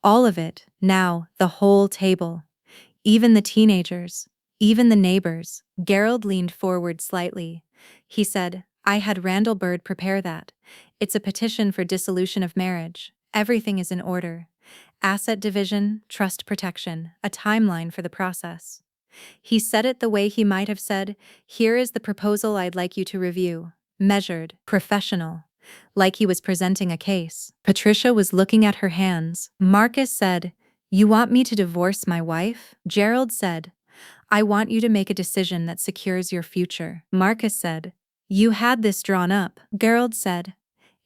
All of it, now, the whole table. Even the teenagers, even the neighbors. Gerald leaned forward slightly. He said, "I had Randall Bird prepare that. It's a petition for dissolution of marriage. Everything is in order. Asset division, trust protection, a timeline for the process." He said it the way he might have said, "Here is the proposal I'd like you to review." Measured, professional, like he was presenting a case. Patricia was looking at her hands. Marcus said, "You want me to divorce my wife?" Gerald said, "I want you to make a decision that secures your future." Marcus said, "You had this drawn up." Gerald said,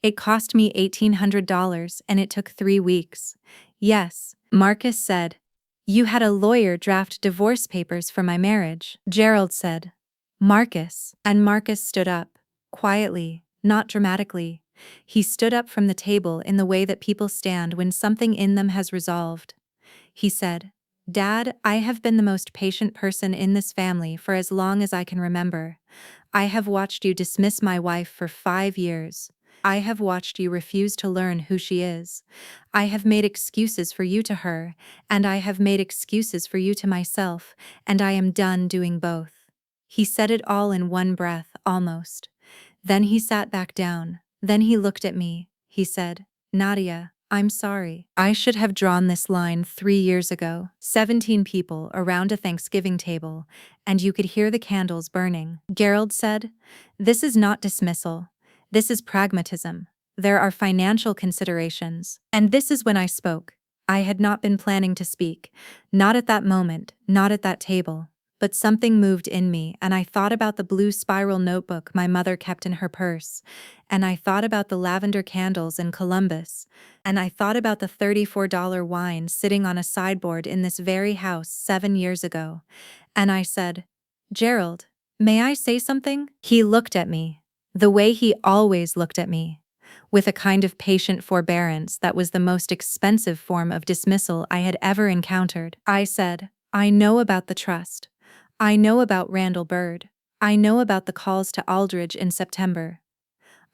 "It cost me $1,800 and it took 3 weeks." Yes. Marcus said, "You had a lawyer draft divorce papers for my marriage." Gerald said, "Marcus." And Marcus stood up, quietly, not dramatically. He stood up from the table in the way that people stand when something in them has resolved. He said, "Dad, I have been the most patient person in this family for as long as I can remember. I have watched you dismiss my wife for 5 years. I have watched you refuse to learn who she is. I have made excuses for you to her, and I have made excuses for you to myself, and I am done doing both." He said it all in one breath, almost. Then he sat back down. Then he looked at me. He said, "Nadia, I'm sorry. I should have drawn this line 3 years ago." 17 people around a Thanksgiving table, and you could hear the candles burning. Gerald said, "This is not dismissal. This is pragmatism. There are financial considerations." And this is when I spoke. I had not been planning to speak. Not at that moment, not at that table. But something moved in me, and I thought about the blue spiral notebook my mother kept in her purse, and I thought about the lavender candles in Columbus, and I thought about the $34 wine sitting on a sideboard in this very house 7 years ago. And I said, "Gerald, may I say something?" He looked at me, the way he always looked at me, with a kind of patient forbearance that was the most expensive form of dismissal I had ever encountered. I said, "I know about the trust. I know about Randall Bird. I know about the calls to Aldridge in September."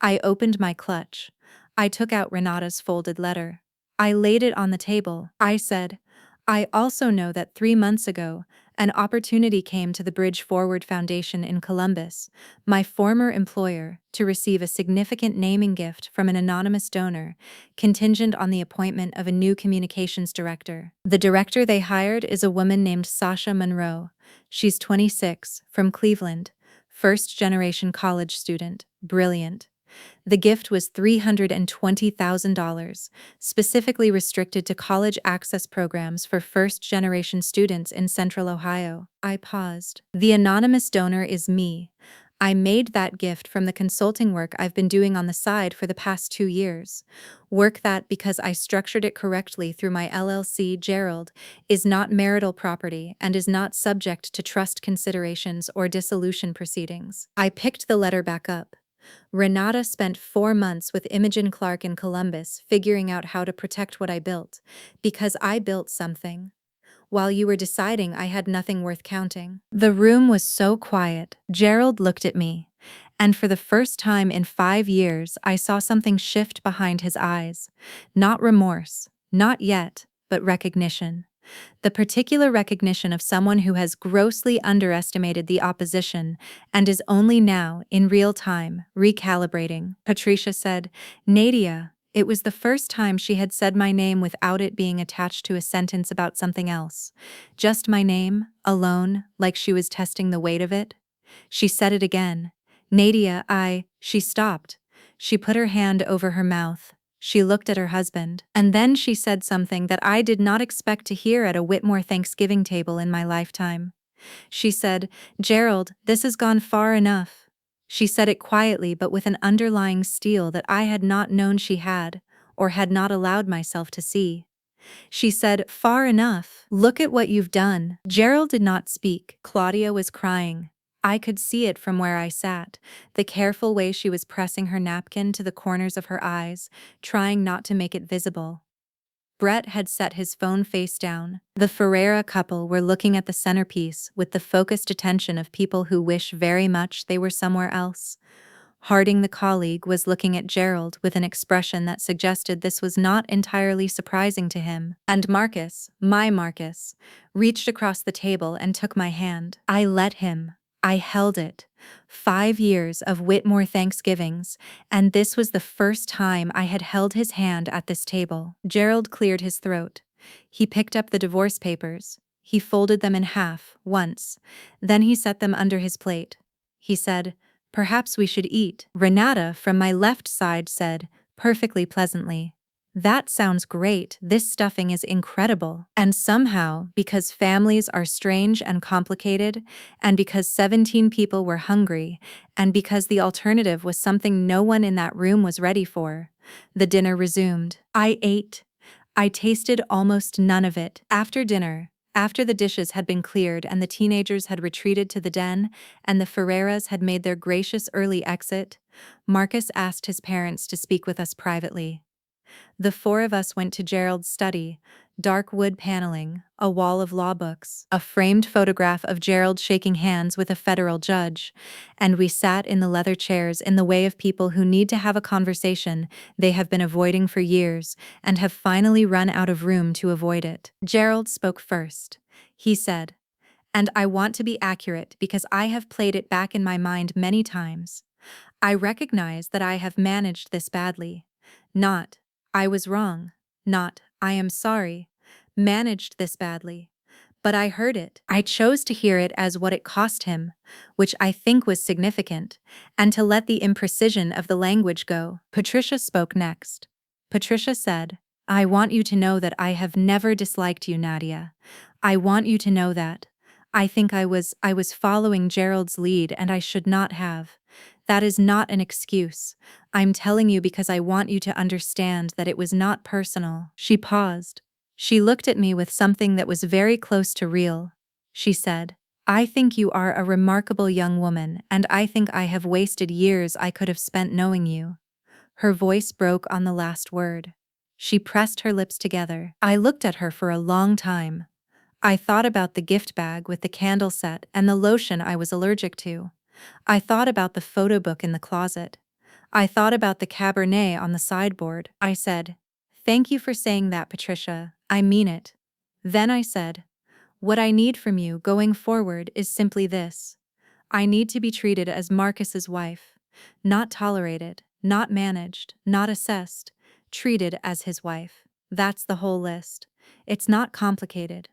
I opened my clutch. I took out Renata's folded letter. I laid it on the table. I said, "I also know that 3 months ago, an opportunity came to the Bridge Forward Foundation in Columbus, my former employer, to receive a significant naming gift from an anonymous donor, contingent on the appointment of a new communications director. The director they hired is a woman named Sasha Monroe. She's 26, from Cleveland, first-generation college student, brilliant. The gift was $320,000, specifically restricted to college access programs for first-generation students in Central Ohio. I paused. The anonymous donor is me. I made that gift from the consulting work I've been doing on the side for the past 2 years. Work that, because I structured it correctly through my LLC, Gerald, is not marital property and is not subject to trust considerations or dissolution proceedings. I picked the letter back up. Renata spent 4 months with Imogen Clark in Columbus figuring out how to protect what I built, because I built something. While you were deciding, I had nothing worth counting. The room was so quiet. Gerald looked at me, and for the first time in 5 years, I saw something shift behind his eyes. Not remorse, not yet, but recognition. The particular recognition of someone who has grossly underestimated the opposition and is only now, in real time, recalibrating. Patricia said, Nadia. It was the first time she had said my name without it being attached to a sentence about something else. Just my name, alone, like she was testing the weight of it. She said it again. Nadia, she stopped. She put her hand over her mouth. She looked at her husband, and then she said something that I did not expect to hear at a Whitmore Thanksgiving table in my lifetime. She said, Gerald, this has gone far enough. She said it quietly but with an underlying steel that I had not known she had, or had not allowed myself to see. She said, far enough. Look at what you've done. Gerald did not speak. Claudia was crying. I could see it from where I sat, the careful way she was pressing her napkin to the corners of her eyes, trying not to make it visible. Brett had set his phone face down. The Ferreira couple were looking at the centerpiece with the focused attention of people who wish very much they were somewhere else. Harding, the colleague, was looking at Gerald with an expression that suggested this was not entirely surprising to him. And Marcus, my Marcus, reached across the table and took my hand. I let him. I held it. 5 years of Whitmore Thanksgivings, and this was the first time I had held his hand at this table. Gerald cleared his throat. He picked up the divorce papers. He folded them in half, once. Then he set them under his plate. He said, Perhaps we should eat. Renata from my left side said, perfectly pleasantly, That sounds great. This stuffing is incredible. And somehow, because families are strange and complicated, and because 17 people were hungry, and because the alternative was something no one in that room was ready for, the dinner resumed. I ate. I tasted almost none of it. After dinner, after the dishes had been cleared and the teenagers had retreated to the den, and the Ferreiras had made their gracious early exit, Marcus asked his parents to speak with us privately. The 4 of us went to Gerald's study, dark wood paneling, a wall of law books, a framed photograph of Gerald shaking hands with a federal judge, and we sat in the leather chairs in the way of people who need to have a conversation they have been avoiding for years and have finally run out of room to avoid it. Gerald spoke first. He said, and I want to be accurate because I have played it back in my mind many times. I recognize that I have managed this badly. Not, I was wrong. Not, I am sorry. Managed this badly. But I heard it. I chose to hear it as what it cost him, which I think was significant, and to let the imprecision of the language go. Patricia spoke next. Patricia said, I want you to know that I have never disliked you, Nadia. I want you to know that. I think I was following Gerald's lead and I should not have. That is not an excuse. I'm telling you because I want you to understand that it was not personal. She paused. She looked at me with something that was very close to real. She said, I think you are a remarkable young woman, and I think I have wasted years I could have spent knowing you. Her voice broke on the last word. She pressed her lips together. I looked at her for a long time. I thought about the gift bag with the candle set and the lotion I was allergic to. I thought about the photo book in the closet. I thought about the Cabernet on the sideboard. I said, Thank you for saying that, Patricia. I mean it. Then I said, What I need from you going forward is simply this. I need to be treated as Marcus's wife. Not tolerated, not managed, not assessed. Treated as his wife. That's the whole list. It's not complicated.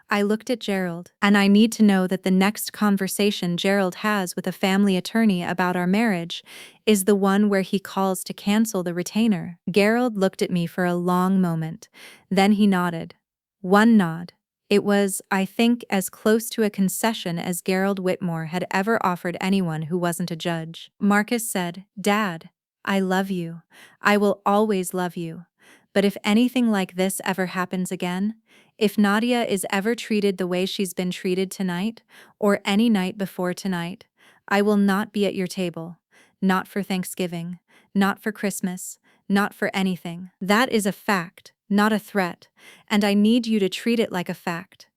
I looked at Gerald, and I need to know that the next conversation Gerald has with a family attorney about our marriage is the one where he calls to cancel the retainer. Gerald looked at me for a long moment. Then he nodded. One nod. It was, I think, as close to a concession as Gerald Whitmore had ever offered anyone who wasn't a judge. Marcus said, Dad, I love you. I will always love you. But if anything like this ever happens again, if Nadia is ever treated the way she's been treated tonight, or any night before tonight, I will not be at your table. Not for Thanksgiving, not for Christmas, not for anything. That is a fact, not a threat, and I need you to treat it like a fact.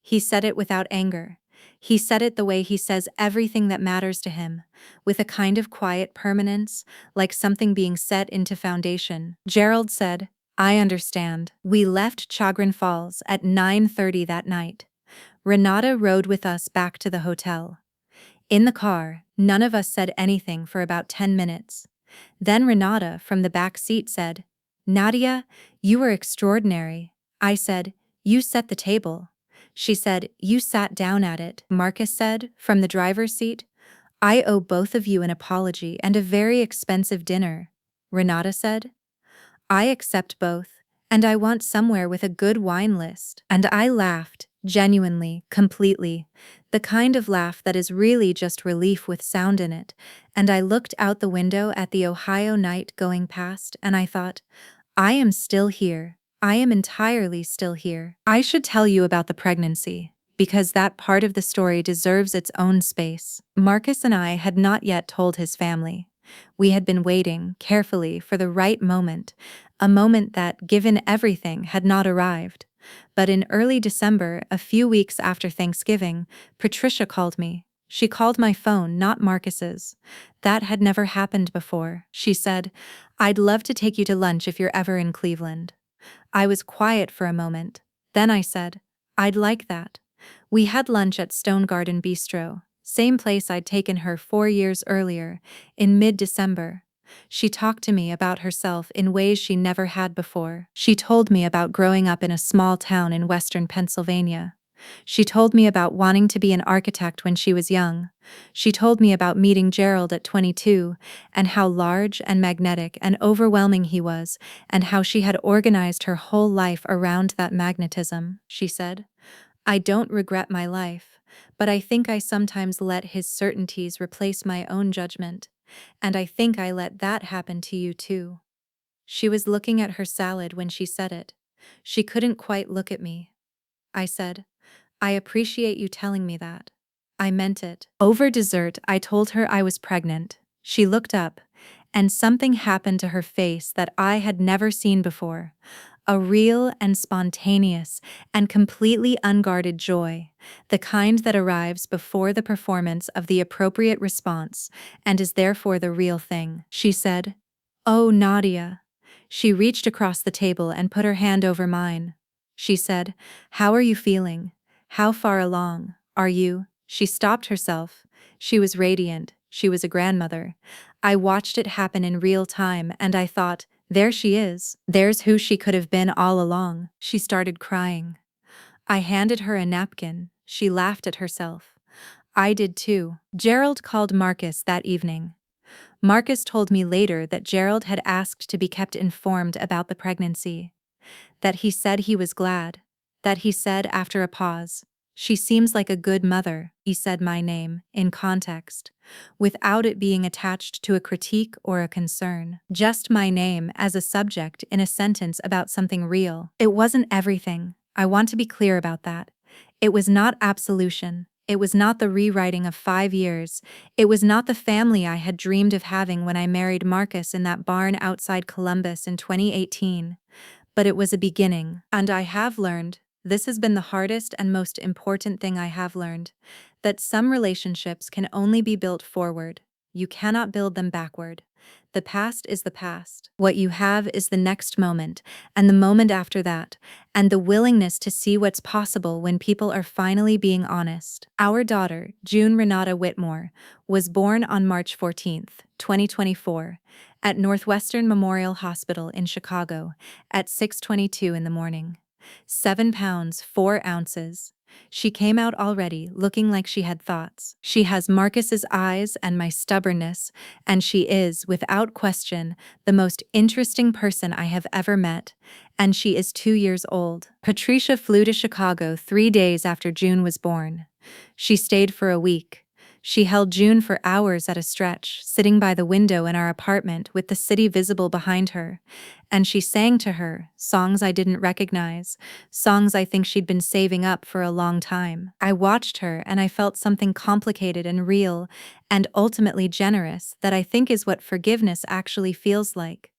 He said it without anger. He said it the way he says everything that matters to him, with a kind of quiet permanence, like something being set into foundation. Gerald said, I understand. We left Chagrin Falls at 9:30 that night. Renata rode with us back to the hotel. In the car, none of us said anything for about 10 minutes. Then Renata from the back seat said, "Nadia, you were extraordinary." I said, "You set the table." She said, "You sat down at it." Marcus said, from the driver's seat, "I owe both of you an apology and a very expensive dinner." Renata said, "I accept both, and I want somewhere with a good wine list." And I laughed, genuinely, completely, the kind of laugh that is really just relief with sound in it, and I looked out the window at the Ohio night going past, and I thought, I am still here. I am entirely still here. I should tell you about the pregnancy, because that part of the story deserves its own space. Marcus and I had not yet told his family. We had been waiting, carefully, for the right moment, a moment that, given everything, had not arrived. But in early December, a few weeks after Thanksgiving, Patricia called me. She called my phone, not Marcus's. That had never happened before. She said, "I'd love to take you to lunch if you're ever in Cleveland." I was quiet for a moment. Then I said, "I'd like that." We had lunch at Stone Garden Bistro, same place I'd taken her 4 years earlier, in mid-December. She talked to me about herself in ways she never had before. She told me about growing up in a small town in western Pennsylvania. She told me about wanting to be an architect when she was young. She told me about meeting Gerald at 22, and how large and magnetic and overwhelming he was, and how she had organized her whole life around that magnetism. She said, "I don't regret my life, but I think I sometimes let his certainties replace my own judgment, and I think I let that happen to you too." She was looking at her salad when she said it. She couldn't quite look at me. I said, "I appreciate you telling me that." I meant it. Over dessert, I told her I was pregnant. She looked up, and something happened to her face that I had never seen before. A real and spontaneous and completely unguarded joy, the kind that arrives before the performance of the appropriate response and is therefore the real thing. She said, "Oh, Nadia." She reached across the table and put her hand over mine. She said, "How are you feeling? How far along are you?" She stopped herself. She was radiant. She was a grandmother. I watched it happen in real time, and I thought, there she is. There's who she could have been all along. She started crying. I handed her a napkin. She laughed at herself. I did too. Gerald called Marcus that evening. Marcus told me later that Gerald had asked to be kept informed about the pregnancy. That he said he was glad. That he said after a pause, "She seems like a good mother." He said my name, in context, without it being attached to a critique or a concern. Just my name as a subject in a sentence about something real. It wasn't everything. I want to be clear about that. It was not absolution. It was not the rewriting of 5 years. It was not the family I had dreamed of having when I married Marcus in that barn outside Columbus in 2018. But it was a beginning, and I have learned, this has been the hardest and most important thing I have learned, that some relationships can only be built forward. You cannot build them backward. The past is the past. What you have is the next moment, and the moment after that, and the willingness to see what's possible when people are finally being honest. Our daughter, June Renata Whitmore, was born on March 14th, 2024, at Northwestern Memorial Hospital in Chicago at 6:22 in the morning. 7 pounds, 4 ounces. She came out already looking like she had thoughts. She has Marcus's eyes and my stubbornness, and she is, without question, the most interesting person I have ever met, and she is 2 years old. Patricia flew to Chicago 3 days after June was born. She stayed for a week. She held June for hours at a stretch, sitting by the window in our apartment with the city visible behind her, and she sang to her songs I didn't recognize, songs I think she'd been saving up for a long time. I watched her and I felt something complicated and real and ultimately generous that I think is what forgiveness actually feels like.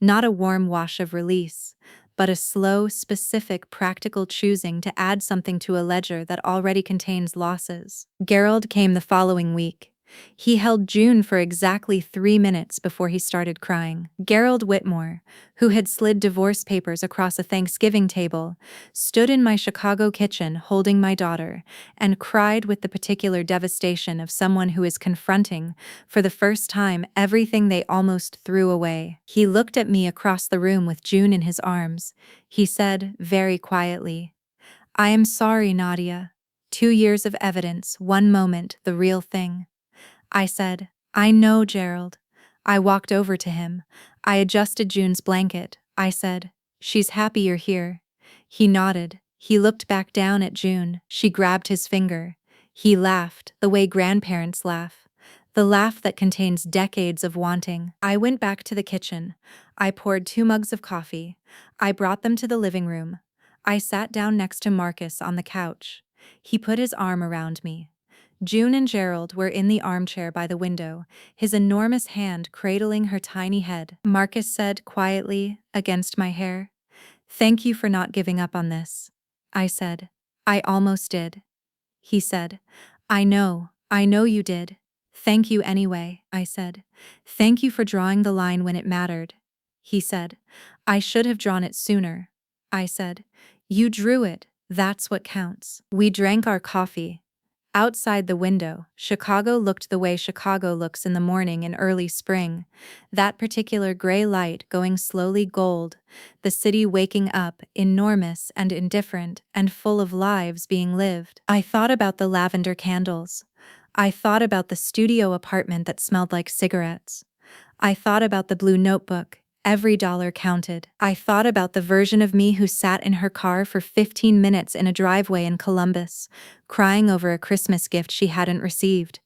Not a warm wash of release, but a slow, specific, practical choosing to add something to a ledger that already contains losses. Gerald came the following week. He held June for exactly 3 minutes before he started crying. Gerald Whitmore, who had slid divorce papers across a Thanksgiving table, stood in my Chicago kitchen holding my daughter and cried with the particular devastation of someone who is confronting, for the first time, everything they almost threw away. He looked at me across the room with June in his arms. He said, very quietly, "I am sorry, Nadia. 2 years of evidence, one moment, the real thing." I said, "I know, Gerald." I walked over to him. I adjusted June's blanket. I said, "She's happy you're here." He nodded. He looked back down at June. She grabbed his finger. He laughed, the way grandparents laugh. The laugh that contains decades of wanting. I went back to the kitchen. I poured 2 mugs of coffee. I brought them to the living room. I sat down next to Marcus on the couch. He put his arm around me. June and Gerald were in the armchair by the window, his enormous hand cradling her tiny head. Marcus said quietly, against my hair, "Thank you for not giving up on this." I said, "I almost did." He said, I know you did. Thank you anyway," I said. "Thank you for drawing the line when it mattered." He said, "I should have drawn it sooner." I said, "You drew it, that's what counts." We drank our coffee. Outside the window, Chicago looked the way Chicago looks in the morning in early spring, that particular gray light going slowly gold, the city waking up, enormous and indifferent and full of lives being lived. I thought about the lavender candles. I thought about the studio apartment that smelled like cigarettes. I thought about the blue notebook. Every dollar counted. I thought about the version of me who sat in her car for 15 minutes in a driveway in Columbus, crying over a Christmas gift she hadn't received,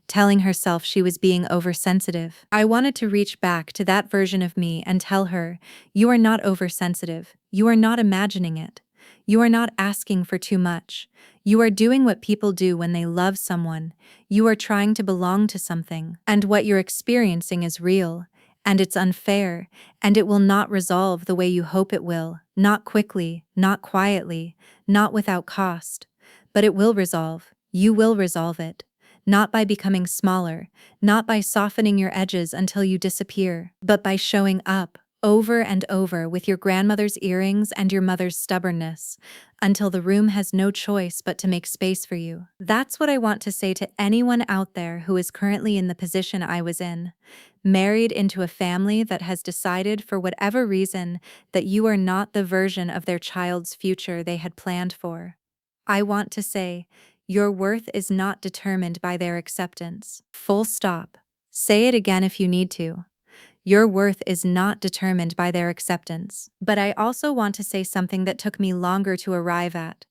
telling herself she was being oversensitive. I wanted to reach back to that version of me and tell her, "You are not oversensitive. You are not imagining it. You are not asking for too much. You are doing what people do when they love someone. You are trying to belong to something. And what you're experiencing is real. And it's unfair, and it will not resolve the way you hope it will, not quickly, not quietly, not without cost. But it will resolve. You will resolve it. Not by becoming smaller, not by softening your edges until you disappear, but by showing up, over and over with your grandmother's earrings and your mother's stubbornness, until the room has no choice but to make space for you." That's what I want to say to anyone out there who is currently in the position I was in, married into a family that has decided for whatever reason that you are not the version of their child's future they had planned for. I want to say, your worth is not determined by their acceptance. Full stop. Say it again if you need to. Your worth is not determined by their acceptance. But I also want to say something that took me longer to arrive at.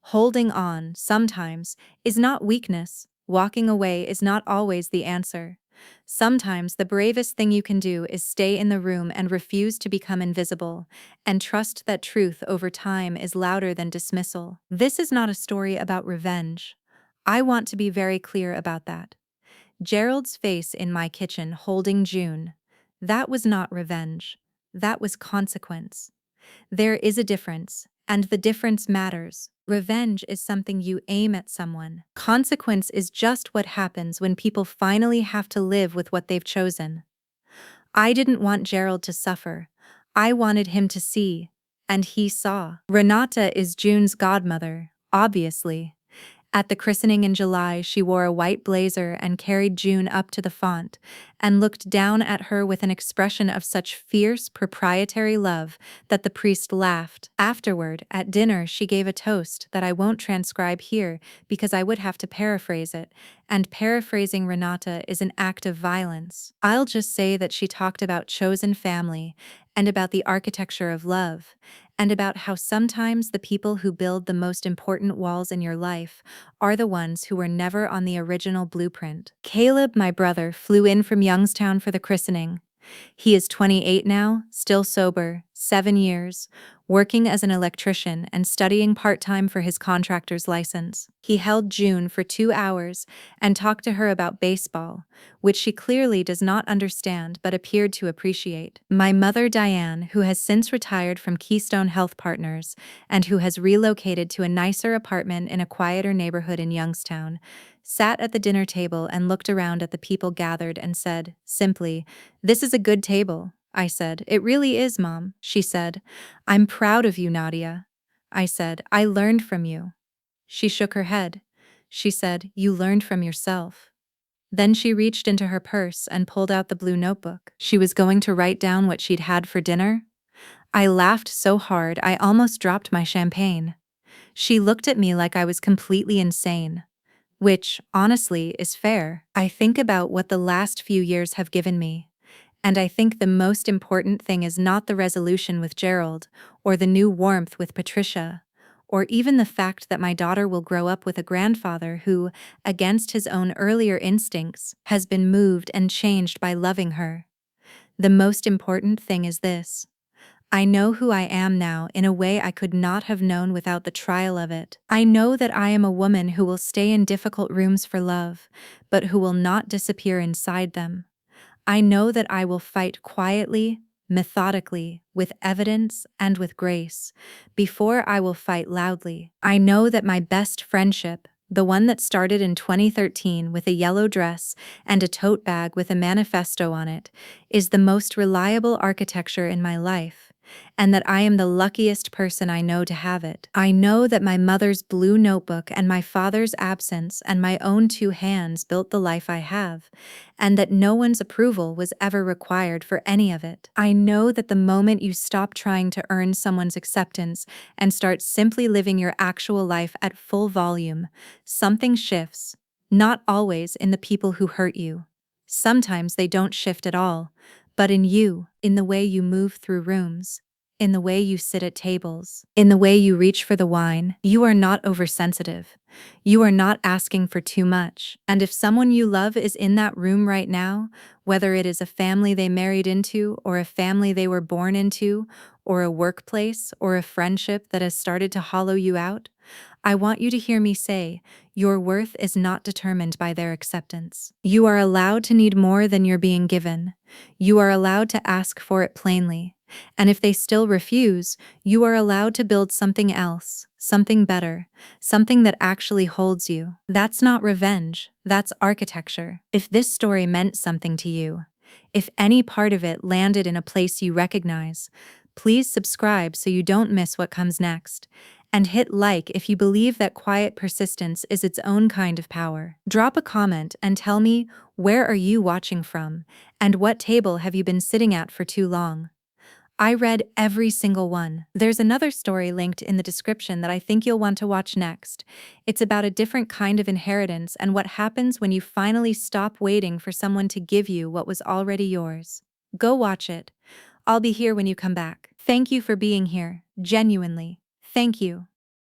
Holding on, sometimes, is not weakness. Walking away is not always the answer. Sometimes the bravest thing you can do is stay in the room and refuse to become invisible, and trust that truth over time is louder than dismissal. This is not a story about revenge. I want to be very clear about that. Gerald's face in my kitchen holding June. That was not revenge. That was consequence. There is a difference, and the difference matters. Revenge is something you aim at someone. Consequence is just what happens when people finally have to live with what they've chosen. I didn't want Gerald to suffer. I wanted him to see, and he saw. Renata is June's godmother, obviously. At the christening in July, she wore a white blazer and carried June up to the font, and looked down at her with an expression of such fierce, proprietary love that the priest laughed. Afterward, at dinner, she gave a toast that I won't transcribe here because I would have to paraphrase it, and paraphrasing Renata is an act of violence. I'll just say that she talked about chosen family, and about the architecture of love, and about how sometimes the people who build the most important walls in your life are the ones who were never on the original blueprint. Caleb, my brother, flew in from Youngstown for the christening. He is 28 now, still sober, 7 years, working as an electrician and studying part-time for his contractor's license. He held June for 2 hours and talked to her about baseball, which she clearly does not understand but appeared to appreciate. My mother, Diane, who has since retired from Keystone Health Partners and who has relocated to a nicer apartment in a quieter neighborhood in Youngstown, sat at the dinner table and looked around at the people gathered and said, simply, "This is a good table." I said, "It really is, Mom." She said, "I'm proud of you, Nadia." I said, "I learned from you." She shook her head. She said, "You learned from yourself." Then she reached into her purse and pulled out the blue notebook. She was going to write down what she'd had for dinner. I laughed so hard I almost dropped my champagne. She looked at me like I was completely insane. Which, honestly, is fair. I think about what the last few years have given me. And I think the most important thing is not the resolution with Gerald, or the new warmth with Patricia, or even the fact that my daughter will grow up with a grandfather who, against his own earlier instincts, has been moved and changed by loving her. The most important thing is this. I know who I am now in a way I could not have known without the trial of it. I know that I am a woman who will stay in difficult rooms for love, but who will not disappear inside them. I know that I will fight quietly, methodically, with evidence and with grace, before I will fight loudly. I know that my best friendship, the one that started in 2013 with a yellow dress and a tote bag with a manifesto on it, is the most reliable architecture in my life, and that I am the luckiest person I know to have it. I know that my mother's blue notebook and my father's absence and my own 2 hands built the life I have, and that no one's approval was ever required for any of it. I know that the moment you stop trying to earn someone's acceptance and start simply living your actual life at full volume, something shifts. Not always in the people who hurt you. Sometimes they don't shift at all, but in you, in the way you move through rooms, in the way you sit at tables, in the way you reach for the wine. You are not oversensitive. You are not asking for too much. And if someone you love is in that room right now, whether it is a family they married into, or a family they were born into, or a workplace, or a friendship that has started to hollow you out, I want you to hear me say, your worth is not determined by their acceptance. You are allowed to need more than you're being given. You are allowed to ask for it plainly. And if they still refuse, you are allowed to build something else, something better, something that actually holds you. That's not revenge, that's architecture. If this story meant something to you, if any part of it landed in a place you recognize, please subscribe so you don't miss what comes next. And hit like if you believe that quiet persistence is its own kind of power. Drop a comment and tell me, where are you watching from, and what table have you been sitting at for too long? I read every single one. There's another story linked in the description that I think you'll want to watch next. It's about a different kind of inheritance and what happens when you finally stop waiting for someone to give you what was already yours. Go watch it. I'll be here when you come back. Thank you for being here, genuinely. Thank you.